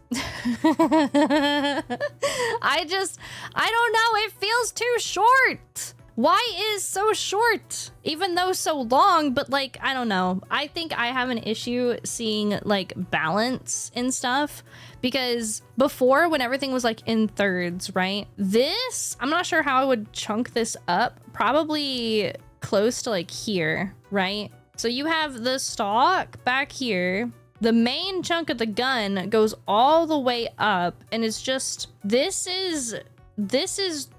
know. It feels too short. Why is so short? Even though so long, but like, I don't know. I think I have an issue seeing like balance and stuff because before when everything was like in thirds, right? This, I'm not sure how I would chunk this up. Probably close to like here, right? So you have the stock back here. The main chunk of the gun goes all the way up and it's just, this is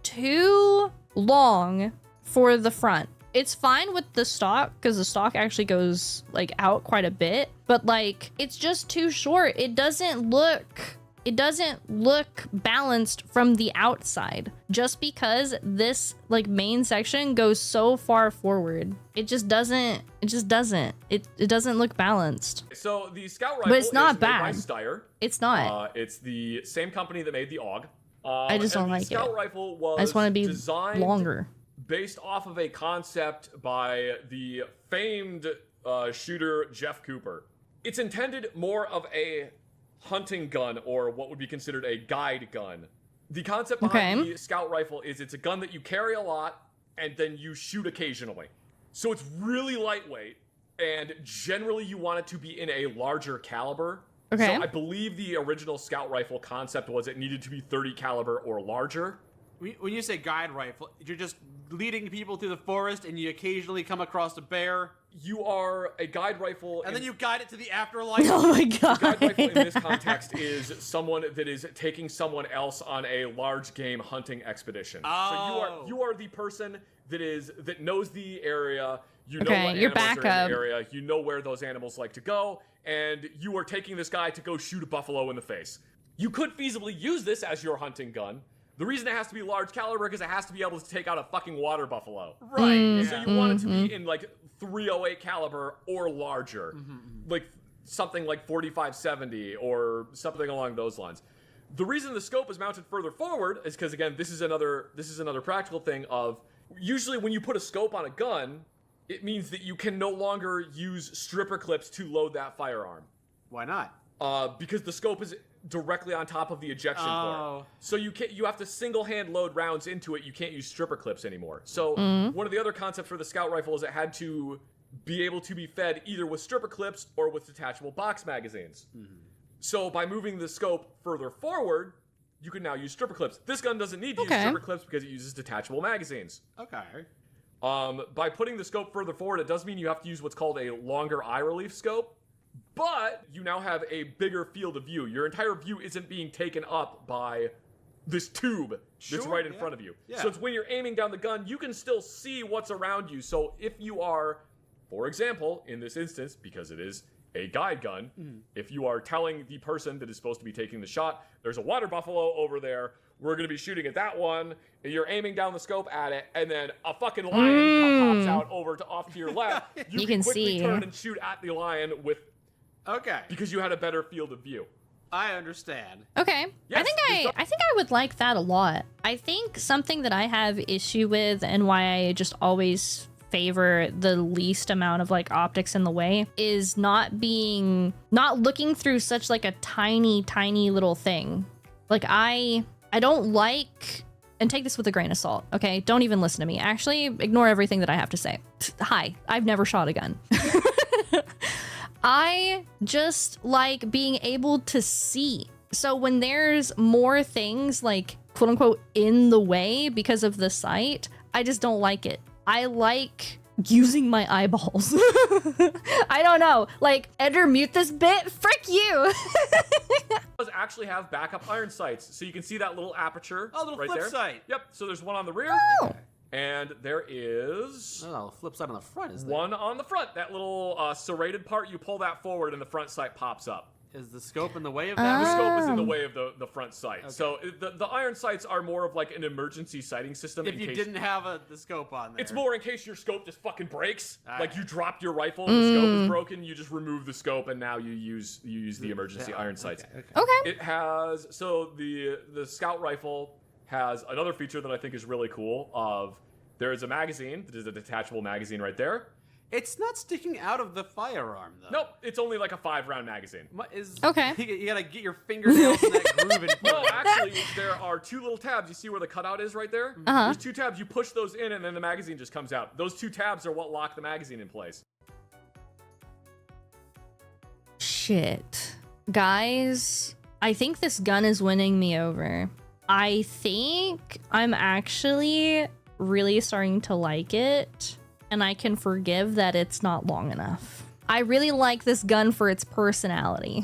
too long for the front. It's fine with the stock because the stock actually goes like out quite a bit, but like it's just too short. It doesn't look balanced from the outside just because this like main section goes so far forward. It doesn't look balanced. So the scout rifle But it's not is made by bad. Steyr. It's not. It's the same company that made the AUG. I just don't like it. The scout rifle was I just want to be designed longer. based off of a concept by the famed shooter Jeff Cooper. It's intended more of a hunting gun or what would be considered a guide gun. The concept behind the scout rifle is it's a gun that you carry a lot and then you shoot occasionally. So it's really lightweight and generally you want it to be in a larger caliber. Okay. So I believe the original scout rifle concept was it needed to be 30 caliber or larger. When you say guide rifle, you're just leading people through the forest and you occasionally come across a bear. You are a guide rifle. And then you guide it to the afterlife. Oh my god. A guide rifle in this context is someone that is taking someone else on a large game hunting expedition. Oh. So you are the person that knows the area. You know Okay, what your animals are in backup. the area. You know where those animals like to go, and you are taking this guy to go shoot a buffalo in the face. You could feasibly use this as your hunting gun. The reason it has to be large caliber because it has to be able to take out a fucking water buffalo. Right. So you want it to be in like 308 caliber or larger, like something like 4570 or something along those lines. The reason the scope is mounted further forward is because again, this is another practical thing of usually when you put a scope on a gun, it means that you can no longer use stripper clips to load that firearm. Why not? Because the scope is directly on top of the ejection port. So you have to single-hand load rounds into it. You can't use stripper clips anymore. So one of the other concepts for the scout rifle is it had to be able to be fed either with stripper clips or with detachable box magazines. So by moving the scope further forward, you can now use stripper clips. This gun doesn't need to use stripper clips because it uses detachable magazines. Okay. By putting the scope further forward, it does mean you have to use what's called a longer eye relief scope. But you now have a bigger field of view. Your entire view isn't being taken up by this tube that's right in front of you. Yeah. So it's when you're aiming down the gun, you can still see what's around you. So if you are, for example, in this instance, because it is a guide gun, if you are telling the person that is supposed to be taking the shot, there's a water buffalo over there, we're going to be shooting at that one, and you're aiming down the scope at it, and then a fucking lion pops out off to your left, you can quickly turn and shoot at the lion with... Okay. Because you had a better field of view. I understand. Okay. Yes, I think I would like that a lot. I think something that I have issue with and why I just always favor the least amount of like optics in the way is not looking through such like a tiny little thing. Like I don't like and take this with a grain of salt, okay? Don't even listen to me. Actually, ignore everything that I have to say. Hi, I've never shot a gun. I just like being able to see. So when there's more things like quote unquote in the way because of the sight, I just don't like it. I like using my eyeballs. I don't know. Like, Eder, mute this bit? Frick you! Does actually have backup iron sights, so you can see that little aperture little right flip there. sight. Yep. So there's one on the rear, and there is Oh, flip side on the front is there? one on the front. That little serrated part, you pull that forward, and the front sight pops up. Is the scope in the way of that? The scope is in the Oh. way of the front sight. So the iron sights are more of like an emergency sighting system. If in you case, didn't have the scope on there. it's more in case your scope just fucking breaks. All Like right. you dropped your rifle, and the scope is broken. You just remove the scope, and now you use the emergency iron sights. Okay. It has the scout rifle has another feature that I think is really cool. There is a magazine. There's a detachable magazine right there. It's not sticking out of the firearm, though. Nope, it's only like a 5-round magazine. Okay. You gotta get your fingernails in that groove and No, actually, there are two little tabs. You see where the cutout is right there? Uh-huh. There's two tabs. You push those in, and then the magazine just comes out. Those two tabs are what lock the magazine in place. Shit. Guys, I think this gun is winning me over. I think I'm actually really starting to like it, and I can forgive that it's not long enough. I really like this gun for its personality.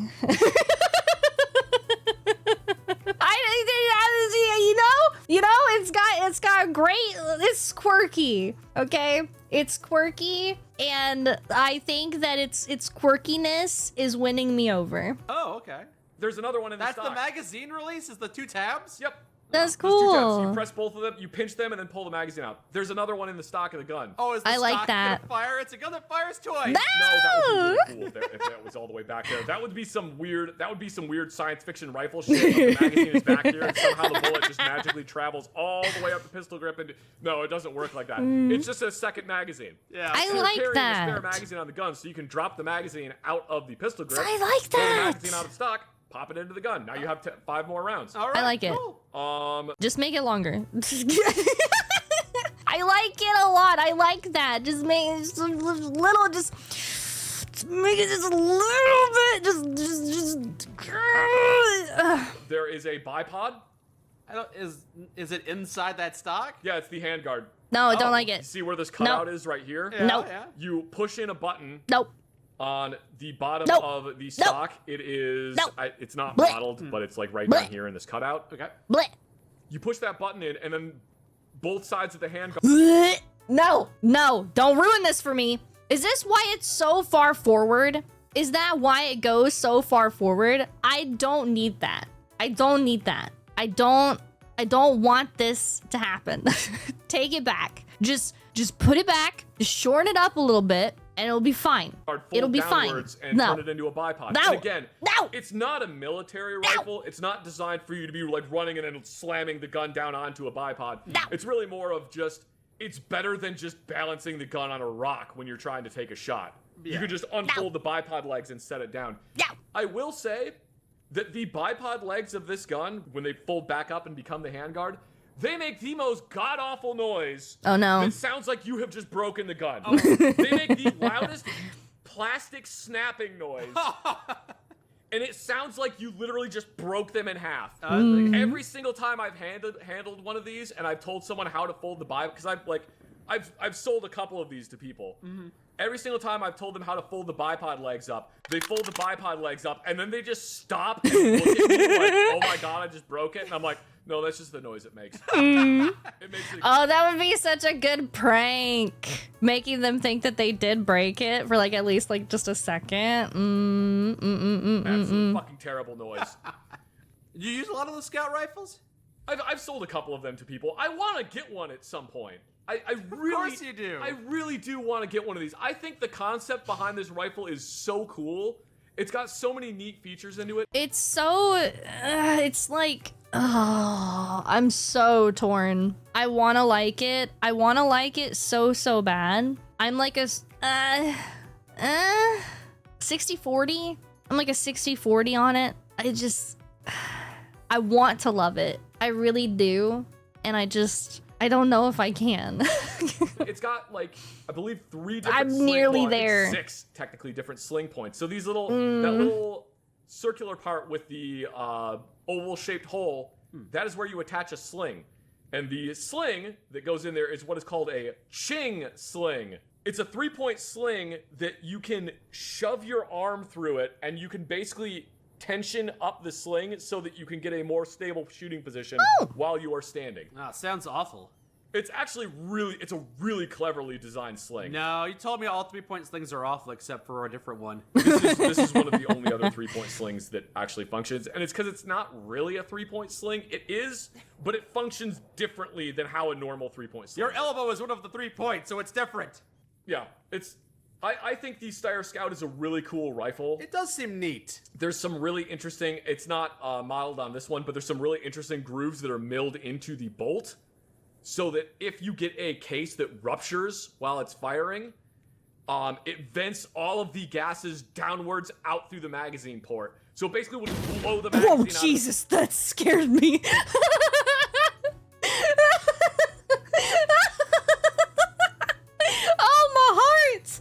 It's got great, it's quirky, okay? It's quirky, and I think that its quirkiness is winning me over. Oh, okay. There's another one in the That's stock. the magazine release? Is the two tabs? Yep. That's Those two tabs. cool. You press both of them, you pinch them, and then pull the magazine out. There's another one in the stock of the gun. Oh, is the I like stock that. gonna fire? It's a gun that fires twice. No, that would be really cool if that was all the way back there. That would be some weird science fiction rifle shit. The magazine is back here, and somehow the bullet just magically travels all the way up the pistol grip. And no, it doesn't work like that. It's just a second magazine. Yeah. I So you're like carrying that. a spare magazine on the gun, so you can drop the magazine out of the pistol grip. I like pull the that. magazine out of stock, pop it into the gun. Now you have 5 more rounds. All right, I like it. cool. Just make it longer. I like it a lot. I like that. Just make it just a little, just make it just a little bit. There is a bipod. Is it inside that stock? Yeah, it's the handguard. No, I don't Oh, like You it. see where this cutout is right here? Yeah, Nope. yeah. You push in a button Nope. on the bottom Nope. of the stock. It is. Nope. It's not Blech. modeled, but it's like right Blech. down here in this cutout. Okay. Blech. You push that button in, and then both sides of the handguard. Blech. No, don't ruin this for me. Is this why it's so far forward? Is that why it goes so far forward? I don't need that. I don't want this to happen. Take it back. Just put it back. Just shorten it up a little bit, and it'll be fine. It'll be fine. Downwards and No. turn it into a bipod. No. And again, No. it's not a military rifle. It's not designed for you to be like running and then slamming the gun down onto a bipod. No. It's really more of just, it's better than just balancing the gun on a rock when you're trying to take a shot. You Yeah. can just unfold the bipod legs and set it down. No. I will say that the bipod legs of this gun, when they fold back up and become the handguard, they make the most god-awful noise. Oh no. It sounds like you have just broken the gun. They make the loudest plastic snapping noise. And it sounds like you literally just broke them in half. Every single time I've handled one of these and I've told someone how to fold the bipod, because I've sold a couple of these to people. Every single time I've told them how to fold the bipod legs up, they fold the bipod legs up, and then they just stop and look at me like, oh my god, I just broke it. And I'm like, no, that's just the noise it makes. It makes it. Oh, that would be such a good prank. Making them think that they did break it for like at least like just a second. Absolute fucking terrible noise. You use a lot of the scout rifles? I've sold a couple of them to people. I want to get one at some point. I really, Of course you do. I really do want to get one of these. I think the concept behind this rifle is so cool. It's got so many neat features into it. It's so, it's like, oh, I'm so torn. I want to like it. I want to like it so bad. I'm like a 60-40. I'm like a 60-40 on it. I want to love it. I really do. and I don't know if I can. It's got like, I believe 3 different I'm nearly well, I think there. 6 technically different sling points. So these little, that little circular part with the oval shaped hole, that is where you attach a sling. And the sling that goes in there is what is called a ching sling. It's a 3-point sling that you can shove your arm through it, and you can basically tension up the sling so that you can get a more stable shooting position while you are standing. Sounds awful. It's actually it's a really cleverly designed sling. No, you told me all 3-point slings are awful except for a different one. This is one of the only other 3-point slings that actually functions, and it's because it's not really a 3-point sling. It is, but it functions differently than how a normal 3-point sling. Your elbow is one of the 3 points, so it's different. Yeah, it's. I think the Steyr Scout is a really cool rifle. It does seem neat. There's some really interesting. It's not modeled on this one, but there's some really interesting grooves that are milled into the bolt, so that if you get a case that ruptures while it's firing, it vents all of the gases downwards out through the magazine port. So basically, will just blow the magazine Oh, out. Jesus, that scared me. Oh, my heart.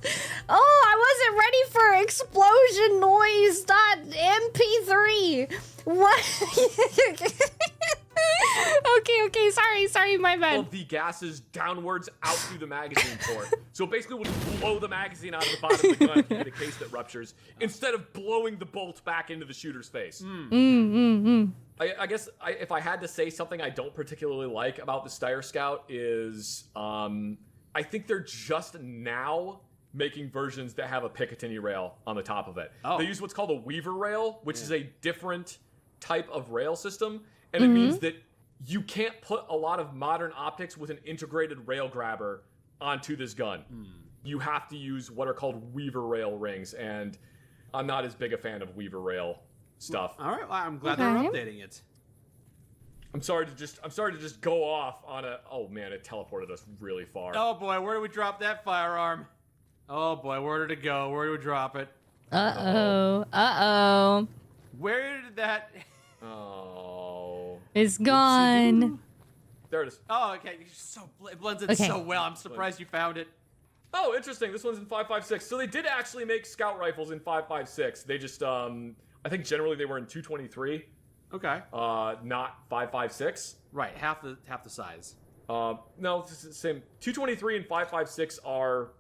Oh, I wasn't ready for explosion noise. MP3. What? Okay, sorry, my bad. All of the gases downwards out through the magazine port. So basically, we'll just blow the magazine out of the bottom of the gun if you get a case that ruptures, instead of blowing the bolt back into the shooter's face. I guess if I had to say something I don't particularly like about the Steyr Scout is, I think they're just now making versions that have a Picatinny rail on the top of it. Oh. They use what's called a Weaver rail, which is a different type of rail system, and it means that you can't put a lot of modern optics with an integrated rail grabber onto this gun. You have to use what are called Weaver rail rings, and I'm not as big a fan of Weaver rail stuff. All right, well, I'm glad they're updating it. I'm sorry to just go off on a. Oh man, it teleported us really far. Oh boy, where do we drop that firearm? Oh boy, where did it go? Where do we drop it? Uh-oh. Where did that... Oh. It's gone. There it is. Oh, okay. It blends in so well. I'm surprised you found it. Oh, interesting. This one's in 5.56. So they did actually make scout rifles in 5.56. They just, I think generally they were in 223. Okay. Not 5.56. Right, half the size. No, it's the same. 223 and 5.56 are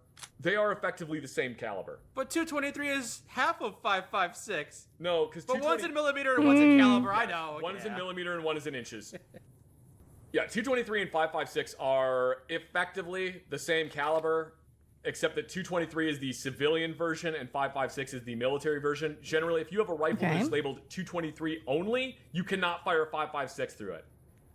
effectively the same caliber. But 223 is half of 5.56. No, because But one's in millimeter and one's in caliber. I know. One is in millimeter and one is in inches. Yeah, 223 and 5.56 are effectively the same caliber, except that 223 is the civilian version and 5.56 is the military version. Generally, if you have a rifle that's labeled 223 only, you cannot fire 5.56 through it.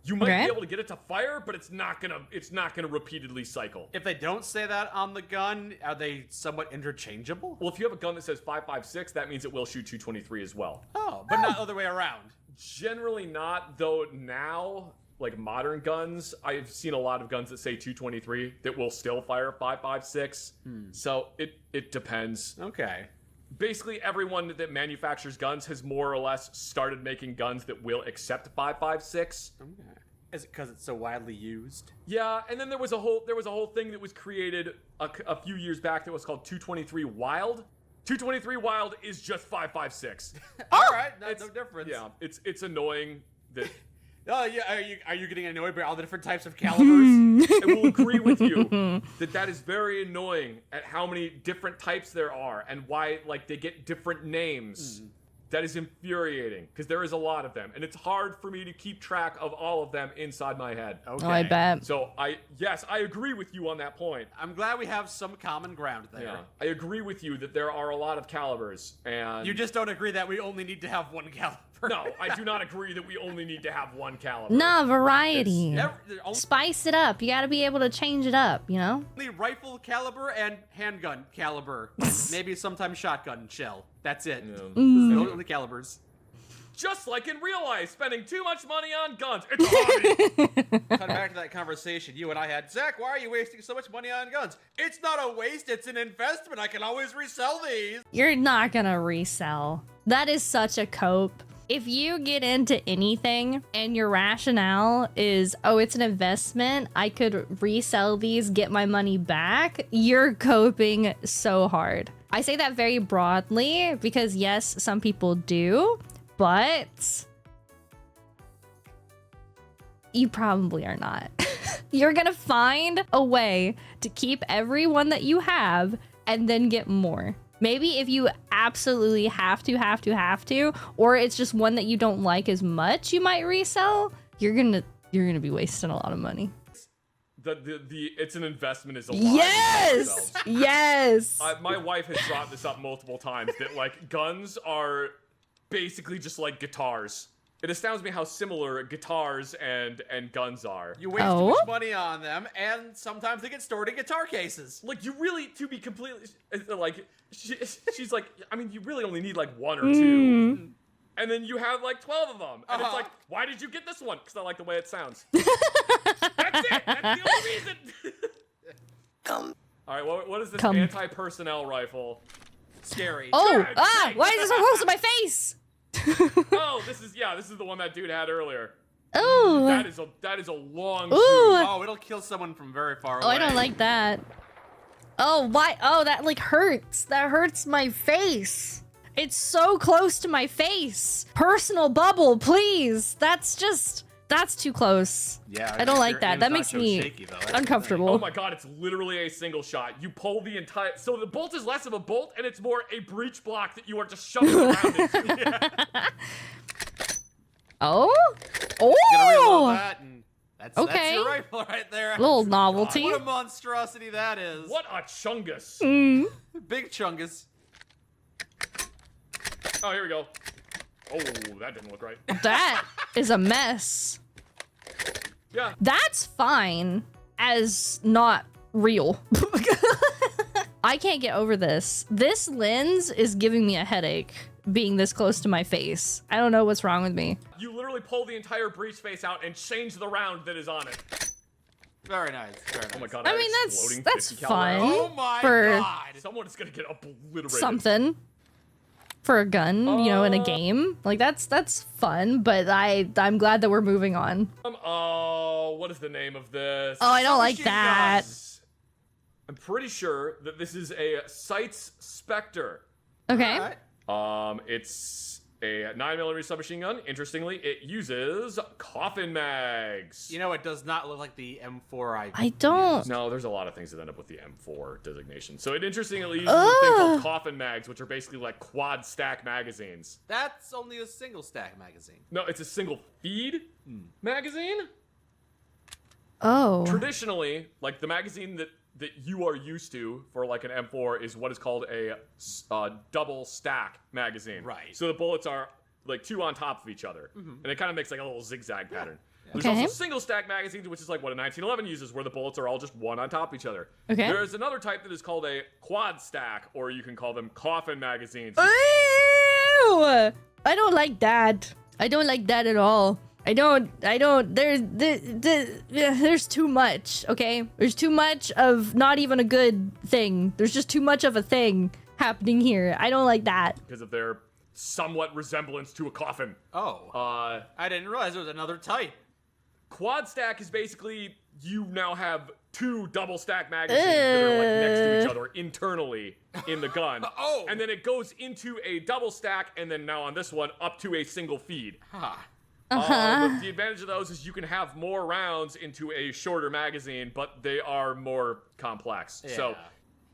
You might be able to get it to fire, but it's not gonna repeatedly cycle. If they don't say that on the gun, are they somewhat interchangeable? Well, if you have a gun that says 5.56, that means it will shoot 223 as well. Oh, but not the other way around. Generally not, though now, like modern guns, I've seen a lot of guns that say 223 that will still fire 5.56. So it depends. Okay. Basically, everyone that manufactures guns has more or less started making guns that will accept 5.56. Okay. Is it because it's so widely used? Yeah, and then there was a whole thing that was created a few years back that was called 223 Wild. 223 Wild is just 5.56. All right, that's no difference. Yeah, it's annoying that. Oh yeah, are you getting annoyed by all the different types of calibers? I will agree with you that is very annoying at how many different types there are and why like they get different names. That is infuriating because there is a lot of them and it's hard for me to keep track of all of them inside my head. Okay. Oh, I bet. So I agree with you on that point. I'm glad we have some common ground there. Yeah, I agree with you that there are a lot of calibers and You just don't agree that we only need to have one caliber. No, I do not agree that we only need to have one caliber. Nah, variety. Only Spice it up. You gotta be able to change it up, you know? rifle caliber and handgun caliber. Maybe sometimes shotgun shell. That's it. Yeah. Those are the calibers. Just like in real life, spending too much money on guns. It's a hobby. Cut back to that conversation you and I had. Zach, why are you wasting so much money on guns? It's not a waste, it's an investment. I can always resell these. You're not gonna resell. That is such a cope. If you get into anything and your rationale is, oh, it's an investment, I could resell these, get my money back, you're coping so hard. I say that very broadly because yes, some people do, but you probably are not. You're gonna find a way to keep everyone that you have and then get more. Maybe if you absolutely have to, or it's just one that you don't like as much, you might resell. You're gonna be wasting a lot of money. It's an investment is a lie. Yes, yes. My wife has brought this up multiple times that like guns are basically just like guitars. It astounds me how similar guitars and guns are. You waste too much money on them, and sometimes they get stored in guitar cases. Like, you really, to be completely, like, she's like, I mean, you really only need, like, one or two. And then you have, like, 12 of them. And it's like, why did you get this one? Because I like the way it sounds. That's it. That's the only reason. All right, what is this anti-personnel rifle? Scary. Oh, why is this so close to my face? Oh, this is the one that dude had earlier. Oh, that is a long ooh. shoot. Oh, it'll kill someone from very far away. Oh, I don't like that. Oh, why? Oh, that like hurts. That hurts my face. It's so close to my face. Personal bubble, please. That's too close. Yeah, I don't like that. That makes me shaky, uncomfortable. Oh my god, it's literally a single shot. You pull the entire... So the bolt is less of a bolt, and it's more a breech block that you are just shoving around into. Oh? Gonna reload Oh! that, and that's your rifle right there. A little novelty. What a monstrosity that is. What a chungus. Big chungus. Oh, here we go. Oh, that didn't look right. That is a mess. Yeah. That's fine as not real. I can't get over this. This lens is giving me a headache being this close to my face. I don't know what's wrong with me. You literally pull the entire breech face out and change the round that is on it. Very nice. Very nice. Oh my god, I mean, that's 50 caliber fun. round. Oh my for god. Someone is gonna get obliterated. something. For a gun, you know, in a game. Like, that's fun, but I'm glad that we're moving on. Oh, what is the name of this? Oh, I don't like Submachine that. guns. I'm pretty sure that this is a Sights Spectre. Okay. All right. It's a 9mm submachine gun. Interestingly, it uses coffin mags. You know, it does not look like the M4 I don't. No, there's a lot of things that end up with the M4 designation. So it interestingly uses a thing called coffin mags, which are basically like quad stack magazines. That's only a single stack magazine. No, it's a single feed magazine. Oh. Traditionally, like the magazine that you are used to for like an M4 is what is called a double stack magazine. Right. So the bullets are like two on top of each other, and it kind of makes like a little zigzag pattern. There's Okay. also single stack magazines, which is like what a 1911 uses, where the bullets are all just one on top of each other. Okay. There's another type that is called a quad stack, or you can call them coffin magazines. Ew! I don't like that. I don't like that at all. I don't, there's too much, okay? There's too much of not even a good thing. There's just too much of a thing happening here. I don't like that. Because of their somewhat resemblance to a coffin. Oh. I didn't realize there was another type. Quad stack is basically you now have two double stack magazines that are like next to each other internally in the gun. Oh. And then it goes into a double stack, and then now on this one, up to a single feed. Huh. The advantage of those is you can have more rounds into a shorter magazine, but they are more complex. So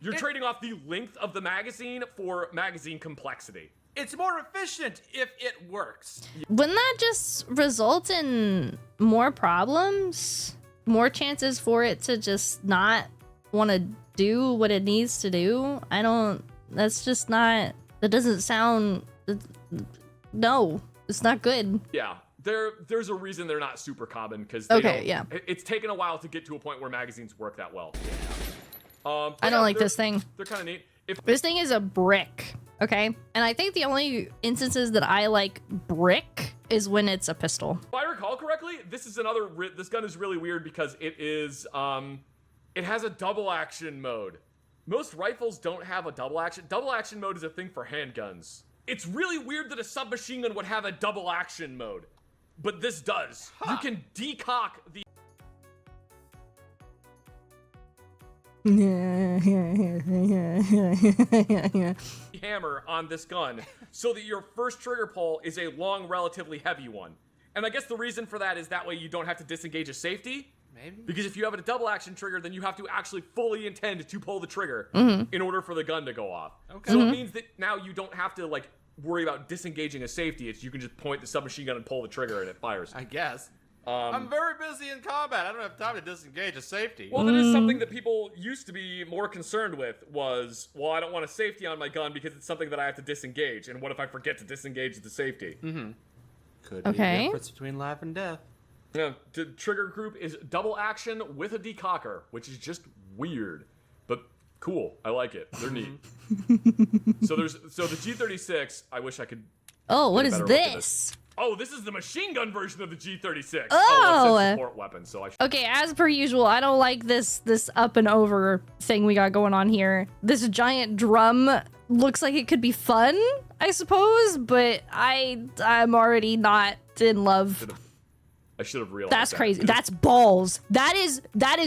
you're trading off the length of the magazine for magazine complexity. It's more efficient if it works. Wouldn't that just result in more problems? More chances for it to just not want to do what it needs to do? That's just not, that doesn't sound, no, it's not good. Yeah. There's a reason they're not super common, because it's taken a while to get to a point where magazines work that well. I don't like this thing. They're kind of neat. This thing is a brick, okay? And I think the only instances that I like brick is when it's a pistol. If I recall correctly, this gun is really weird because it is, it has a double action mode. Most rifles don't have a double action. Double action mode is a thing for handguns. It's really weird that a submachine gun would have a double action mode, but this does. You can decock the hammer on this gun so that your first trigger pull is a long, relatively heavy one. And I guess the reason for that is that way you don't have to disengage a safety. Maybe. Because if you have a double action trigger, then you have to actually fully intend to pull the trigger in order for the gun to go off. Okay. So it means that now you don't have to like worry about disengaging a safety. It's you can just point the submachine gun and pull the trigger and it fires. I guess. I'm very busy in combat. I don't have time to disengage a safety. Well, that is something that people used to be more concerned with was, well, I don't want a safety on my gun because it's something that I have to disengage. And what if I forget to disengage the safety? Could be the difference between life and death. Yeah, the trigger group is double action with a decocker, which is just weird, but cool. I like it. They're neat. So the G36. I wish I could. Oh, what is get a better look at this? Oh, this is the machine gun version of the G36. Oh, it says support weapon. So I. Okay, as per usual, I don't like this up and over thing we got going on here. This giant drum looks like it could be fun, I suppose, but I'm already not in love. I should have realized. That's crazy. That's balls. That is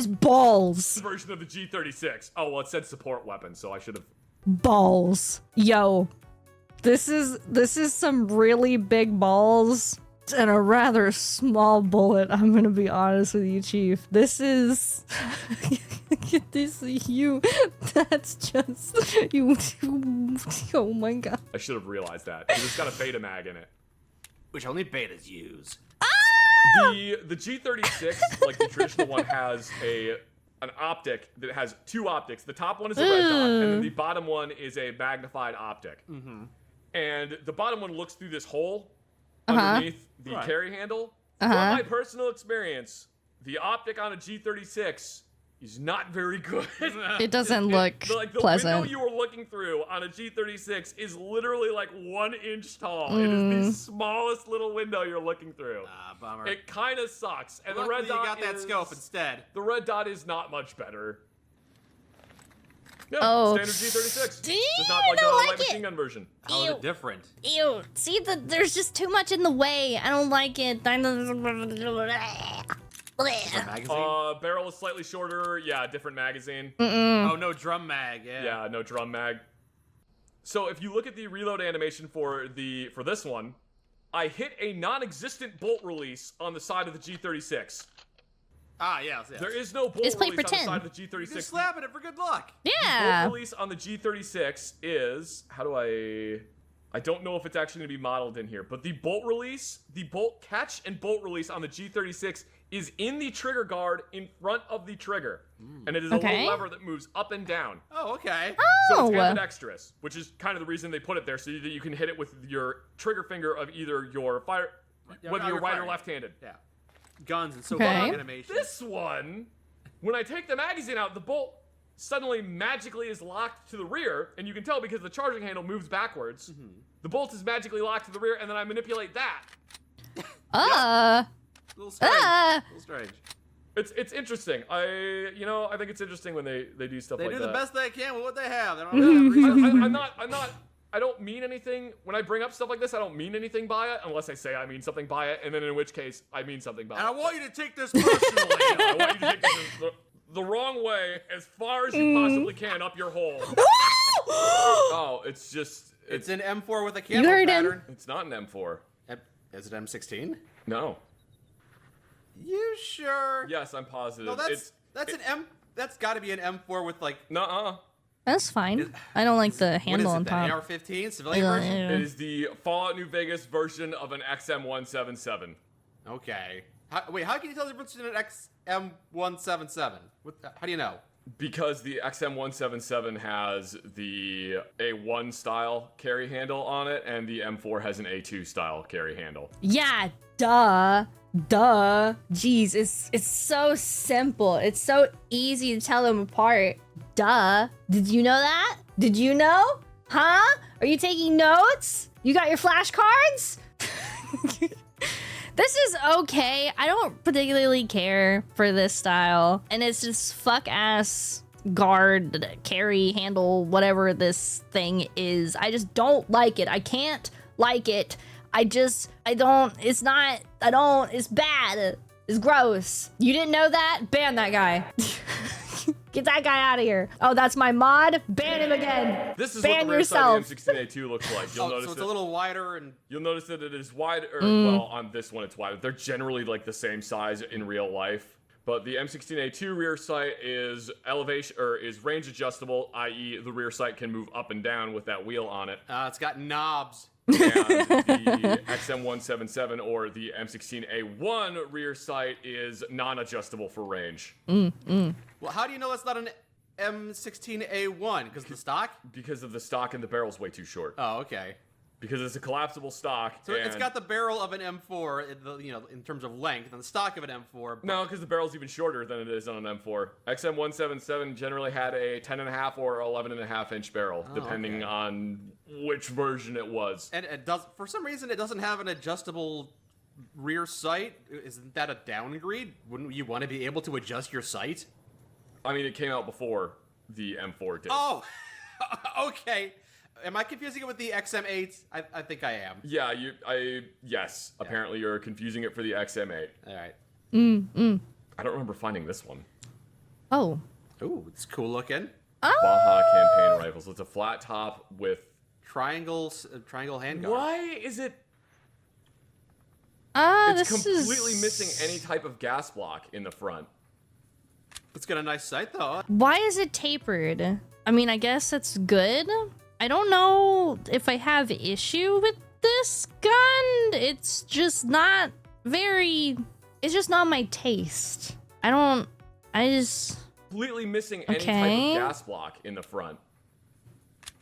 balls. Version of the G36. Oh well, it said support weapon, so I should have. Balls. Yo. This is some really big balls and a rather small bullet. I'm gonna be honest with you, Chief. This is this you. That's just you. Oh my god. I should have realized that. It's got a beta mag in it. Which only betas use. The G36, like the traditional one, has an optic that has two optics. The top one is a red dot, and then the bottom one is a magnified optic. And the bottom one looks through this hole underneath the carry handle. From my personal experience, the optic on a G36 is not very good. It doesn't look like the pleasant. window you were looking through on a G36 is literally like 1 inch tall. It is the smallest little window you're looking through. Ah, bummer. It kind of sucks. And Luckily, the red dot you got that scope instead. The red dot is not much better. Yeah, standard G36. Just not like the light machine gun version. How is it different? Ew. See, there's just too much in the way. I don't like it. Magazine? Barrel is slightly shorter. Yeah, different magazine. Oh, no drum mag. Yeah, no drum mag. So if you look at the reload animation for this one, I hit a non-existent bolt release on the side of the G36. Ah, yes. There is no bolt Just play release pretend. on the side of the G36. Just slap it for good luck. The Yeah. bolt release on the G36 is, I don't know if it's actually going to be modeled in here, but the bolt catch and bolt release on the G36 is in the trigger guard in front of the trigger. And it is a little lever that moves up and down. Oh, okay. So it's ambidextrous, which is kind of the reason they put it there, so that you can hit it with your trigger finger of either your fire, whether you're right or left-handed. Yeah. Guns and so Okay. animation. This one, when I take the magazine out, the bolt suddenly magically is locked to the rear, and you can tell because the charging handle moves backwards. The bolt is magically locked to the rear, and then I manipulate that. A little strange. A little strange. It's interesting. I think it's interesting when they do stuff They like that. do the best they can with what they have. They don't have I don't mean anything when I bring up stuff like this. I don't mean anything by it unless I say I mean something by it, and then in which case I mean something by And it. I want you to take this personally. I want you to take this the wrong way as far as you possibly can up your hole. Oh, it's an M4 with a You camo heard him. pattern. It's not an M4. Is it M16? No. You sure? Yes, I'm positive. No, that's got to be an M4 with like. Nuh-uh. That's fine. I don't like the handle on What is it? The top. AR-15 civilian version? It is the Fallout New Vegas version of an XM177. Okay. How can you tell the difference between an XM177? How do you know? Because the XM177 has the A1 style carry handle on it, and the M4 has an A2 style carry handle. Yeah, duh. Jeez, it's so simple. It's so easy to tell them apart. Duh. Did you know that? Did you know? Huh? Are you taking notes? You got your flashcards? This is okay. I don't particularly care for this style. And it's just fuck ass guard, carry, handle, whatever this thing is. I just don't like it. I can't like it. It's bad. It's gross. You didn't know that? Ban that guy. Get that guy out of here. Oh, that's my mod? Ban him again. This is Ban what the rear yourself. side of the M16A2 looks like. You'll notice so it's a little wider and... You'll notice that it is wider. Well, on this one it's wider. They're generally like the same size in real life. But the M16A2 rear sight is elevation or is range adjustable, i.e. the rear sight can move up and down with that wheel on it. it's got knobs. And the XM177 or the M16A1 rear sight is non-adjustable for range. Well, how do you know that's not an M16A1? Because the stock? Because of the stock and the barrel's way too short. Oh, okay. Because it's a collapsible stock. So it's got the barrel of an M4, in terms of length, and the stock of an M4. No, because the barrel's even shorter than it is on an M4. XM177 generally had a 10.5 or 11.5 inch barrel, depending on which version it was. And it does, for some reason, it doesn't have an adjustable rear sight. Isn't that a downgrade? Wouldn't you want to be able to adjust your sight? I mean, it came out before the M4 did. Oh, okay. Am I confusing it with the XM8? I think I am. Yeah, yes. Yeah. Apparently you're confusing it for the XM8. All right. I don't remember finding this one. Oh. Ooh, it's cool looking. Baja campaign rifles. It's a flat top with triangle handguard. Why is it? It's completely missing any type of gas block in the front. It's got a nice sight though. Why is it tapered? I mean, I guess that's good. I don't know if I have issue with this gun. It's just not my taste. Completely missing any type of gas block in the front.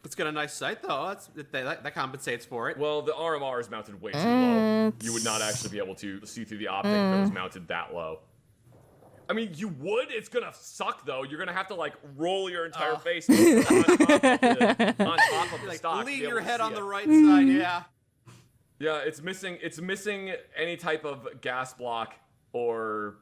It's got a nice sight though. That compensates for it. Well, the RMR is mounted way too low. You would not actually be able to see through the optic if it was mounted that low. I mean, you would. It's gonna suck though. You're gonna have to like roll your entire face on top of the stock. Lean your head on the right side. Yeah. Yeah, it's missing any type of gas block, or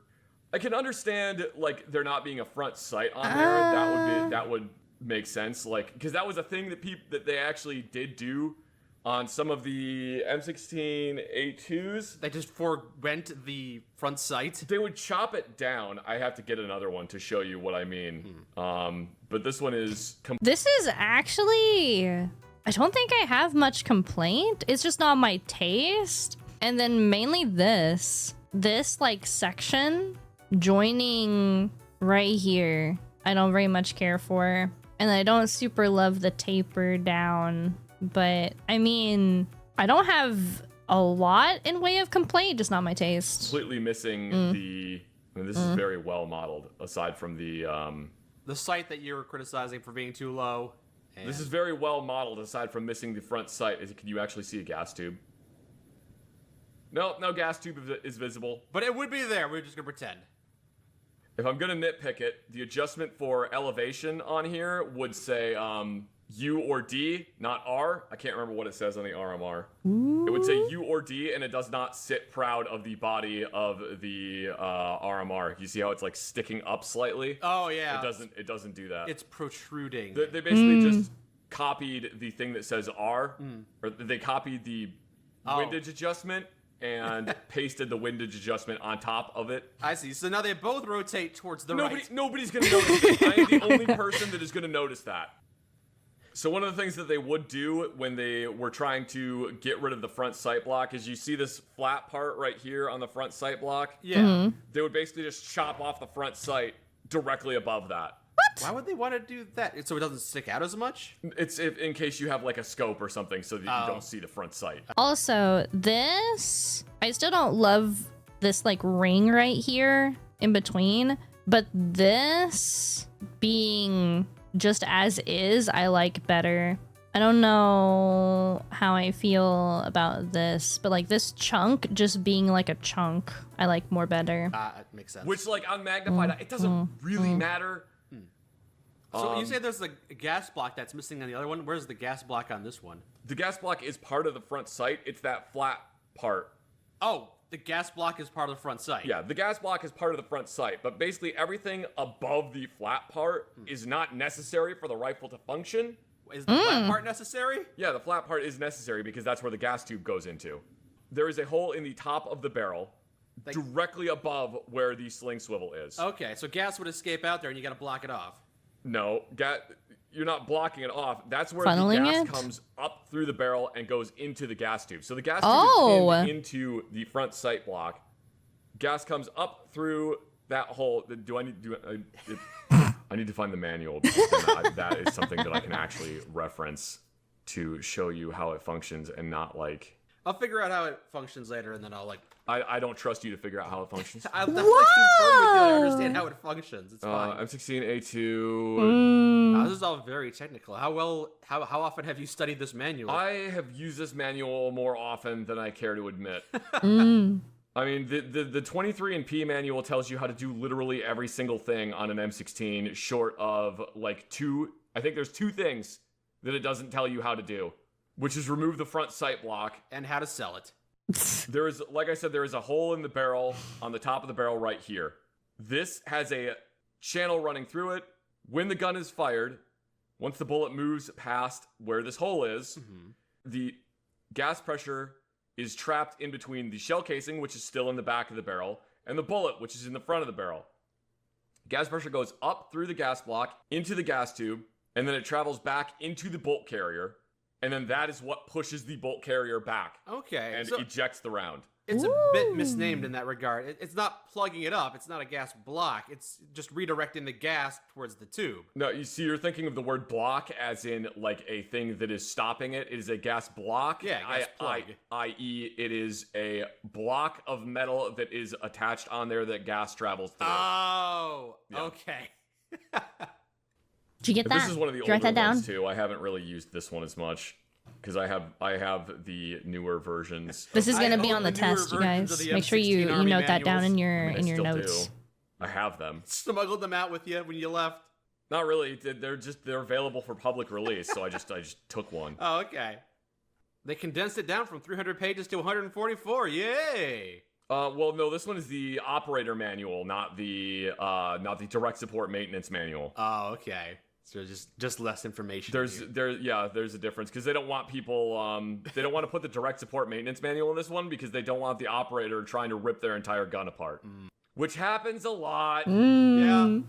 I can understand like there not being a front sight on there. That would make sense. Like, because that was a thing that they actually did do on some of the M16A2s. They just forwent the front sight. They would chop it down. I have to get another one to show you what I mean. But this one is... This is actually... I don't think I have much complaint. It's just not my taste. And then mainly this like section joining right here, I don't very much care for. And I don't super love the taper down. But, I mean, I don't have a lot in way of complaint, just not my taste. Completely missing the... I mean, this is very well modeled, aside from the sight that you're criticizing for being too low. This is very well modeled, aside from missing the front sight. Can you actually see a gas tube? No gas tube is visible. But it would be there. We're just going to pretend. If I'm going to nitpick it, the adjustment for elevation on here would say... U or D, not R. I can't remember what it says on the RMR. Ooh. It would say U or D, and it does not sit proud of the body of the RMR. You see how it's like sticking up slightly? Oh yeah. It doesn't do that. It's protruding. They basically just copied the thing that says R, or they copied the windage adjustment and pasted the windage adjustment on top of it. I see. So now they both rotate towards the right. Nobody's gonna notice it. I am the only person that is gonna notice that. So one of the things that they would do when they were trying to get rid of the front sight block is you see this flat part right here on the front sight block? Yeah. They would basically just chop off the front sight directly above that. What? Why would they want to do that? So it doesn't stick out as much? It's in case you have like a scope or something so that you don't see the front sight. Also, I still don't love this like ring right here in between, but this being... just as is, I like better. I don't know how I feel about this, but like this chunk just being like a chunk, I like more better. It makes sense. Which like on magnified, it doesn't really matter. So you say there's a gas block that's missing on the other one. Where's the gas block on this one? The gas block is part of the front sight. It's that flat part. Oh, the gas block is part of the front sight. Yeah, the gas block is part of the front sight, but basically everything above the flat part is not necessary for the rifle to function. Is the flat part necessary? Yeah, the flat part is necessary because that's where the gas tube goes into. There is a hole in the top of the barrel directly above where the sling swivel is. Okay, so gas would escape out there and you gotta block it off. No, you're not blocking it off. That's where Funneling the gas it? comes up through the barrel and goes into the gas tube. So the gas tube Oh. is pinned into the front sight block. Gas comes up through that hole. I need to find the manual because then that is something that I can actually reference to show you how it functions and not like. I'll figure out how it functions later and then I'll I don't trust you to figure out how it functions. I'll definitely confirm with you I understand how it functions. It's fine. M16A2. This is all very technical. How often have you studied this manual? I have used this manual more often than I care to admit. I mean, the 23 and P manual tells you how to do literally every single thing on an M16, short of like I think there's 2 things that it doesn't tell you how to do, which is remove the front sight block and how to sell it. There is, like I said, there is a hole in the barrel on the top of the barrel right here. This has a channel running through it. When the gun is fired, once the bullet moves past where this hole is, the gas pressure is trapped in between the shell casing, which is still in the back of the barrel, and the bullet, which is in the front of the barrel. Gas pressure goes up through the gas block into the gas tube, and then it travels back into the bolt carrier. And then that is what pushes the bolt carrier back. Okay. And so ejects the round. it's a bit misnamed in that regard. It's not plugging it up. It's not a gas block. It's just redirecting the gas towards the tube. No, you see, you're thinking of the word block as in like a thing that is stopping it. It is a gas block. Yeah, gas plug. I.e., it is a block of metal that is attached on there that gas travels through. Oh, Yeah. okay. Did you get that? This is one of the Did you write older that down? ones too. I haven't really used this one as much because I have the newer versions. This is I gonna be own on the the newer test, you versions guys. of the Make sure you M16 Army note that down in your I still notes. do. I have them. Smuggled them out with you when you left. Not really. They're available for public release, so I just took one. Oh, okay. They condensed it down from 300 pages to 144. Yay! Well, no, this one is the operator manual, not the direct support maintenance manual. Oh, okay. So just less information. There's a difference because they don't want people they don't want to put the direct support maintenance manual in this one because they don't want the operator trying to rip their entire gun apart, which happens a lot. Yeah.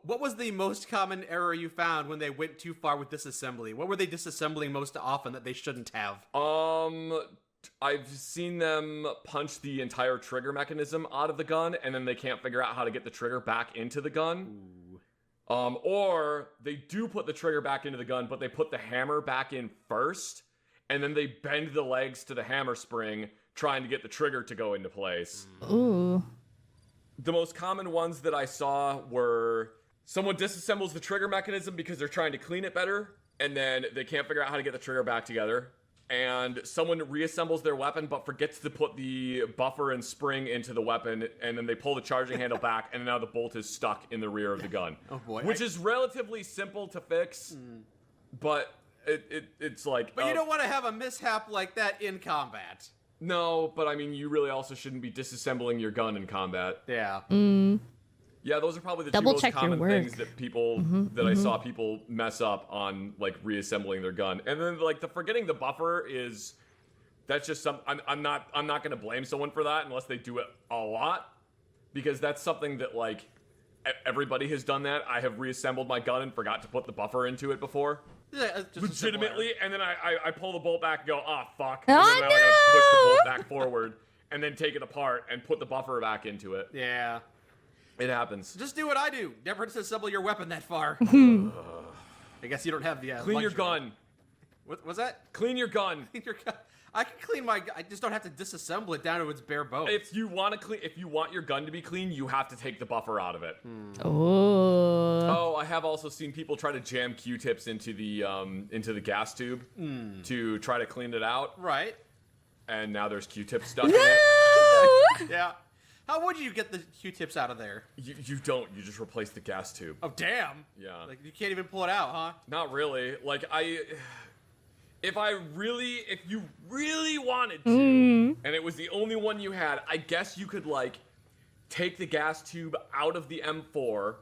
What was the most common error you found when they went too far with disassembly? What were they disassembling most often that they shouldn't have? I've seen them punch the entire trigger mechanism out of the gun, and then they can't figure out how to get the trigger back into the gun. Or they do put the trigger back into the gun, but they put the hammer back in first, and then they bend the legs to the hammer spring, trying to get the trigger to go into place. Ooh. The most common ones that I saw were someone disassembles the trigger mechanism because they're trying to clean it better, and then they can't figure out how to get the trigger back together. And someone reassembles their weapon but forgets to put the buffer and spring into the weapon, and then they pull the charging handle back, and now the bolt is stuck in the rear of the gun. Oh boy. Which is relatively simple to fix, but it's like... But you don't want to have a mishap like that in combat. No, but I mean, you really also shouldn't be disassembling your gun in combat. Yeah. Yeah, those are probably the Double two most check your common work. things that people I saw people mess up on, like reassembling their gun. And then like the forgetting the buffer that's just I'm not gonna blame someone for that unless they do it a lot, because that's something that like everybody has done that. I have reassembled my gun and forgot to put the buffer into it before. Yeah, just Legitimately, and then I pull the bolt back and go, fuck. Oh, And then I gotta push the bolt back forward and then take it apart and put the buffer back into it. Yeah. It happens. Just do what I do. Never disassemble your weapon that far. I guess you don't have the Clean your luxury. gun. What was that? Clean your gun. Clean your gun. I can clean my. I just don't have to disassemble it down to its bare bones. If you want your gun to be clean, you have to take the buffer out of it. Oh. Oh, I have also seen people try to jam Q-tips into the gas tube to try to clean it out, Right. and now there's Q-tips stuck in it. Yeah. How would you get the Q-tips out of there? You don't. You just replace the gas tube. Oh damn. Yeah. Like you can't even pull it out, huh? Not really. Like if you really wanted to, and it was the only one you had, I guess you could like take the gas tube out of the M4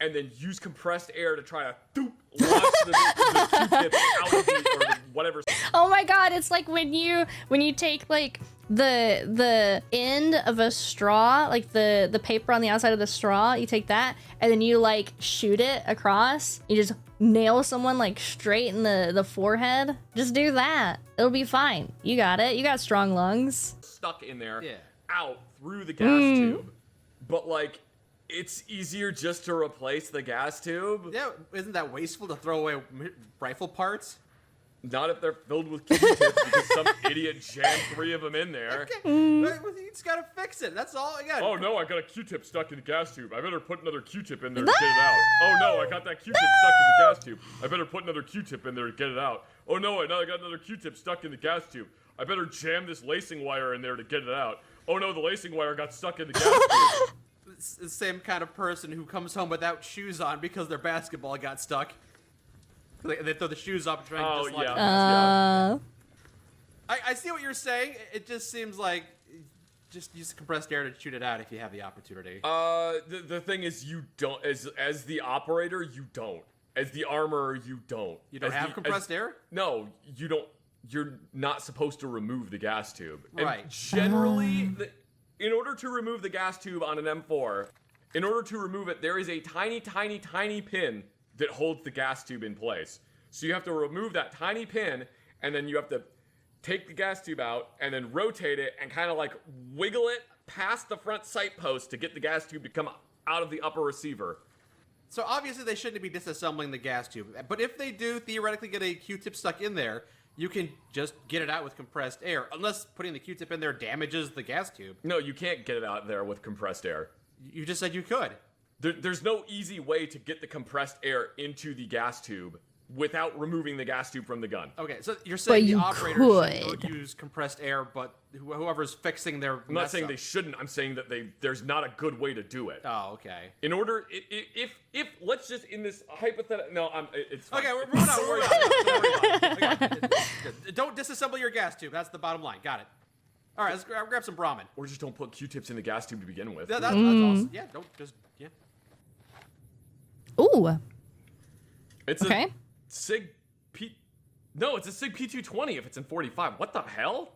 and then use compressed air to try to launch the Q-tip out of the whatever. Oh my god, it's like when you take like the end of a straw, like the paper on the outside of the straw, you take that and then you like shoot it across. You just nail someone like straight in the forehead. Just do that. It'll be fine. You got it. You got strong lungs. Stuck in there, Yeah. out through the gas tube. But like, it's easier just to replace the gas tube. Yeah, isn't that wasteful to throw away rifle parts? Not if they're filled with Q-tips because some idiot jammed 3 of them in there. You just gotta fix it. That's all I got. Oh no, I got a Q-tip stuck in the gas tube. I better put another Q-tip in there to get it out. Oh no, I got that Q-tip stuck in the gas tube. I better put another Q-tip in there to get it out. Oh no, I got another Q-tip stuck in the gas tube. I better jam this lacing wire in there to get it out. Oh no, the lacing wire got stuck in the gas tube. It's the same kind of person who comes home without shoes on because their basketball got stuck. They throw the shoes up and try and just like... I see what you're saying. It just seems like just use compressed air to shoot it out if you have the opportunity. The thing is, you don't, as the operator, you don't. As the armorer, you don't. You don't have compressed air? No, you don't. You're not supposed to remove the gas tube. Right. And generally, in order to remove the gas tube on an M4, in order to remove it, there is a tiny, tiny, tiny pin that holds the gas tube in place. So you have to remove that tiny pin, and then you have to take the gas tube out, and then rotate it, and kind of like wiggle it past the front sight post to get the gas tube to come out of the upper receiver. So obviously they shouldn't be disassembling the gas tube. But if they do theoretically get a Q-tip stuck in there, you can just get it out with compressed air. Unless putting the Q-tip in there damages the gas tube. No, you can't get it out there with compressed air. You just said you could. There's no easy way to get the compressed air into the gas tube without removing the gas tube from the gun. Okay, so you're saying you the operator should could. use compressed air, but whoever's fixing their I'm not saying they shouldn't. I'm saying that there's not a good way to do it. Oh, okay. In order, if let's just in this hypothetical, no, it's fine. Okay, we're moving on. Don't worry about it. Okay. Don't disassemble your gas tube. That's the bottom line. Got it. All right, let's grab some Brahmin. Or just don't put Q-tips in the gas tube to begin with. That's awesome. Yeah, don't just Ooh. It's Okay. a Sig P. No, it's a Sig P220 if it's in 45. What the hell?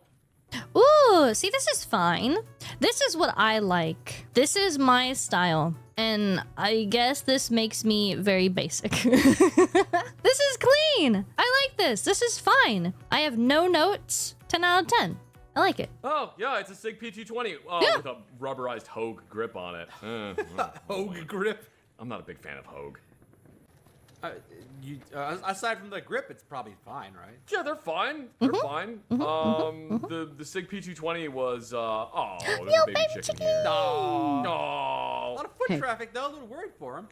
Ooh, see, this is fine. This is what I like. This is my style. And I guess this makes me very basic. This is clean. I like this. This is fine. I have no notes. 10 out of 10. I like it. Oh, yeah, it's a Sig P220. Oh, Yeah. with a rubberized Hogue grip on it. Hogue grip. I'm not a big fan of Hogue. Aside from the grip, it's probably fine, right? Yeah, they're fine. They're fine. The Sig P220 was, oh, there's a baby chicken here. A Oh. lot of foot traffic, though. A little worried for him.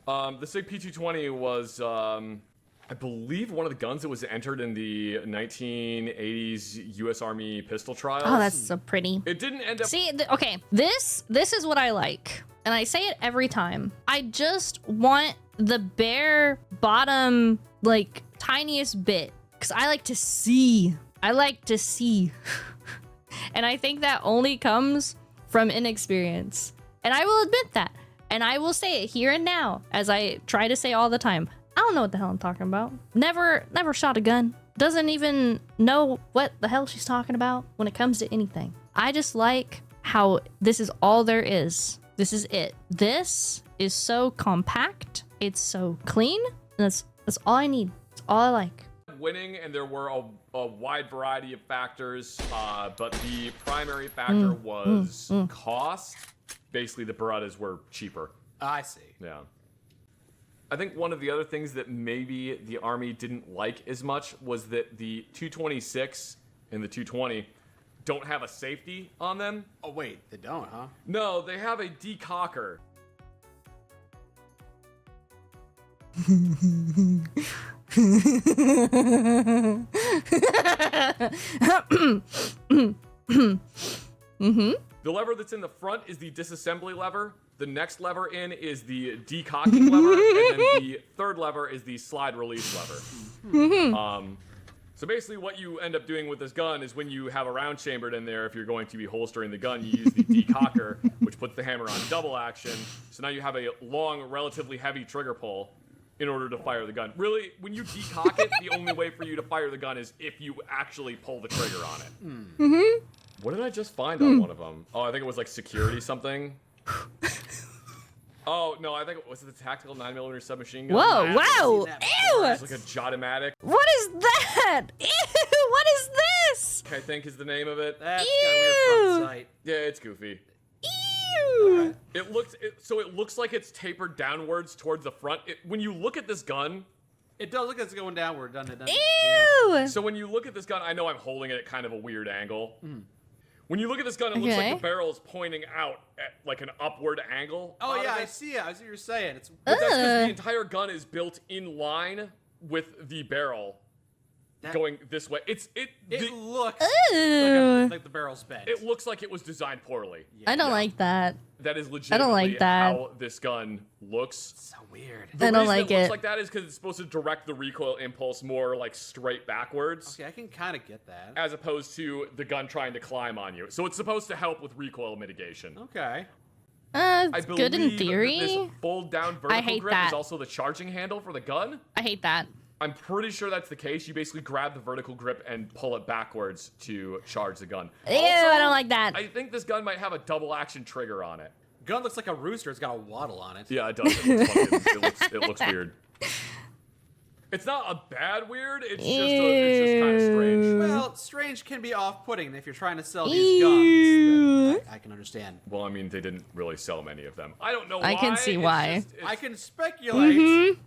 The Sig P220 was, I believe, one of the guns that was entered in the 1980s U.S. Army pistol trials. Oh, that's so pretty. It didn't end up. See, okay, this is what I like. And I say it every time. I just want the bare bottom, like, tiniest bit. Because I like to see. I like to see. And I think that only comes from inexperience. And I will admit that. And I will say it here and now, as I try to say all the time. I don't know what the hell I'm talking about. Never shot a gun. Doesn't even know what the hell she's talking about when it comes to anything. I just like how this is all there is. This is it. This is so compact. It's so clean. And that's all I need. That's all I like. Winning, and there were a wide variety of factors, but the primary factor was cost. Basically, the Berettas were cheaper. I see. Yeah. I think one of the other things that maybe the Army didn't like as much was that the 226 and the 220 don't have a safety on them. Oh, wait. They don't, huh? No, they have a decocker. The lever that's in the front is the disassembly lever. The next lever in is the decocking lever, and then the third lever is the slide release lever. So basically what you end up doing with this gun is when you have a round chambered in there, if you're going to be holstering the gun, you use the decocker, which puts the hammer on double action. So now you have a long, relatively heavy trigger pull in order to fire the gun. Really, when you decock it, the only way for you to fire the gun is if you actually pull the trigger on it. What did I just find on one of them? Oh, I think it was like security something. Oh, no, I think it was the tactical 9mm submachine gun. Whoa, wow! Ew! It's like a Jotomatic, What is that? Ew! What is this? I think is the name of it. That's got a weird front sight. Yeah, it's goofy. Ew! It looks like it's tapered downwards towards the front. When you look at this gun, It does look like it's going downward, doesn't it? Ew! so when you look at this gun, I know I'm holding it at kind of a weird angle. When you look at this gun, it looks like the barrel is pointing out at like an upward angle. Oh, out yeah, of I it. see it. I see what you're saying. It's But that's because the entire gun is built in line with the barrel going this way. It looks Ew! like the barrel's bent. It looks like it was designed poorly. I don't like that. That is legitimately like that. how this gun looks. so weird. The I don't reason like it looks it. like that is because it's supposed to direct the recoil impulse more like straight backwards, Okay, I can kind of get that. as opposed to the gun trying to climb on you. So it's supposed to help with recoil mitigation. Okay. I It's believe good in theory. that this fold down vertical hate grip that. is also the charging handle for the gun. I hate that. I'm pretty sure that's the case. You basically grab the vertical grip and pull it backwards to charge the gun. Ew, Also, I don't like that. I think this gun might have a double action trigger on it. Gun looks like a rooster. It's got a waddle on it. Yeah, it does. It looks weird. It's not a bad weird. It's just kind of strange. Well, strange can be off-putting if you're trying to sell these guns. Ew. Then I can understand. Well, I mean, they didn't really sell many of them. I don't know why. I can see It's why. just- it's- I can speculate.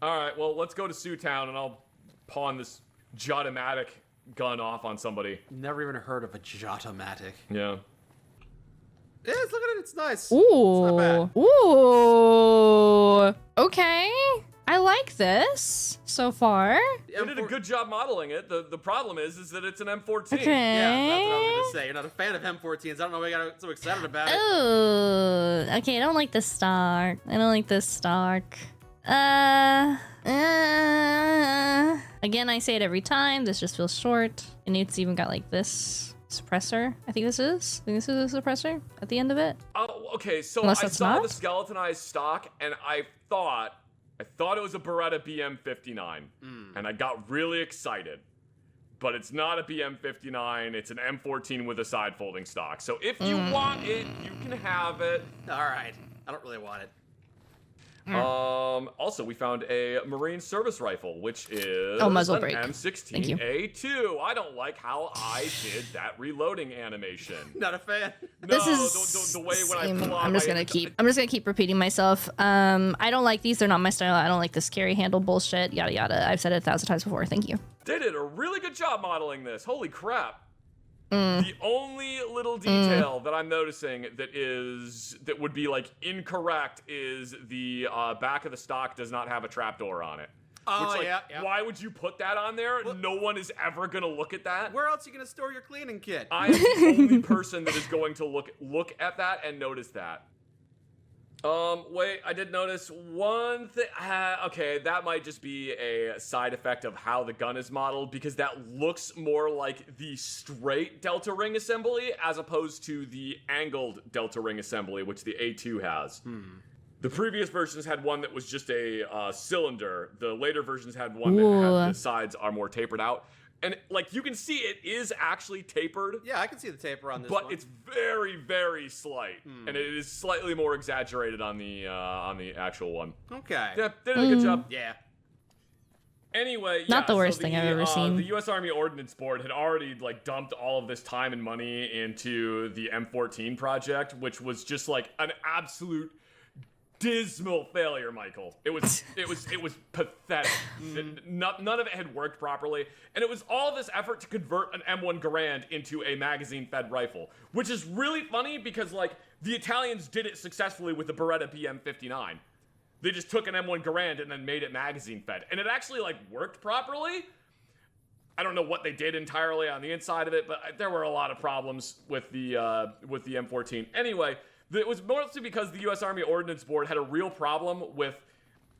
All right, well, let's go to Sioux Town, and I'll pawn this Jotomatic gun off on somebody. Never even heard of a Jotomatic. Yeah. Yes, look at it. It's nice. Ooh. It's not bad. Ooh. Okay. I like this so far. They did a good job modeling it. The problem is that it's an M14. Okay. Yeah, that's what I was going to say. You're not a fan of M14s. I don't know why you got so excited about it. Ooh. Okay, I don't like this stock. Again, I say it every time. This just feels short. And it's even got like this suppressor. I think this is a suppressor at the end of it. Oh, okay, so Unless I that's saw not? the skeletonized stock, and I thought it was a Beretta BM59, and I got really excited. But it's not a BM59, it's an M14 with a side folding stock. So if you want it, you can have it. All right. I don't really want it. Also, we found a Marine service rifle, which is muzzle an brake. Thank you. M16A2. I don't like how I did that reloading animation. Not a fan. No, This is the way when I same. pull out I'm just gonna keep repeating myself. I don't like these. They're not my style. I don't like this carry handle bullshit. Yada yada. I've said it 1,000 times before. Thank you. They did a really good job modeling this. Holy crap. The only little detail that I'm noticing that would be like incorrect is the back of the stock does not have a trapdoor on it. Oh, Which, like, yeah. why would you put that on there? No one is ever gonna look at that. Where else are you going to store your cleaning kit? I am the only person that is going to look at that and notice that. Wait, I did notice one thing. Okay, that might just be a side effect of how the gun is modeled, because that looks more like the straight delta ring assembly as opposed to the angled delta ring assembly, which the A2 has. The previous versions had one that was just a cylinder. The later versions had one that had the sides are more tapered out. And, like, you can see it is actually tapered. Yeah, I can see the taper on this But one. it's very, very slight, and it is slightly more exaggerated on the actual one. Okay. Yeah, they did a good job. Yeah. Anyway, Not the worst so thing I've ever seen. The U.S. Army Ordnance Board had already like dumped all of this time and money into the M14 project, which was just like an absolute dismal failure, Michael. It was pathetic. None of it had worked properly, and it was all this effort to convert an M1 Garand into a magazine-fed rifle, which is really funny because like the Italians did it successfully with the Beretta BM59. They just took an M1 Garand and then made it magazine-fed, and it actually like worked properly. I don't know what they did entirely on the inside of it, but there were a lot of problems with the M14. Anyway, it was mostly because the U.S. Army Ordnance Board had a real problem with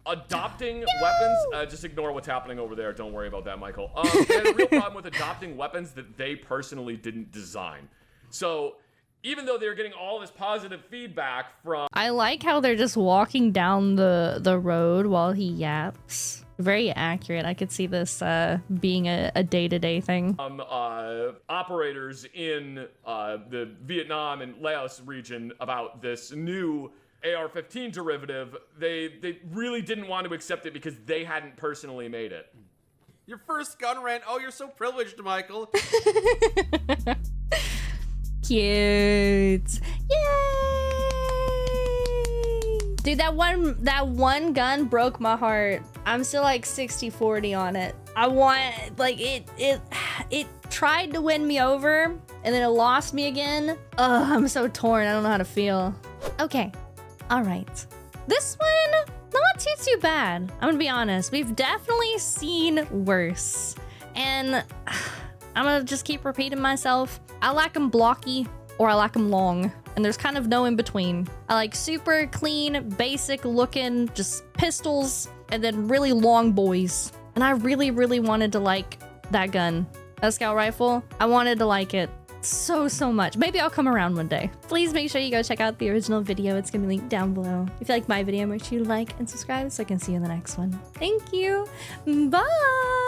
adopting weapons. Just ignore what's happening over there. Don't worry about that, Michael. They had a real problem with adopting weapons that they personally didn't design. So even though they're getting all this positive feedback from... I like how they're just walking down the road while he yaps. Very accurate. I could see this being a day-to-day thing. Operators in the Vietnam and Laos region about this new AR-15 derivative, they really didn't want to accept it because they hadn't personally made it. Your first gun rant. Oh, you're so privileged, Michael. Cute. Yay! Dude, that one gun broke my heart. I'm still like 60-40 on it. I want, like, it tried to win me over and then it lost me again. Ugh, I'm so torn. I don't know how to feel. Okay. All right. This one, not too bad. I'm gonna be honest. We've definitely seen worse. And I'm gonna just keep repeating myself. I like them blocky or I like them long. And there's kind of no in between. I like super clean, basic looking, just pistols and then really long boys. And I really wanted to like that gun, that scout rifle. I wanted to like it so much. Maybe I'll come around one day. Please make sure you go check out the original video. It's gonna be linked down below. If you like my video, make sure you like and subscribe so I can see you in the next one. Thank you. Bye.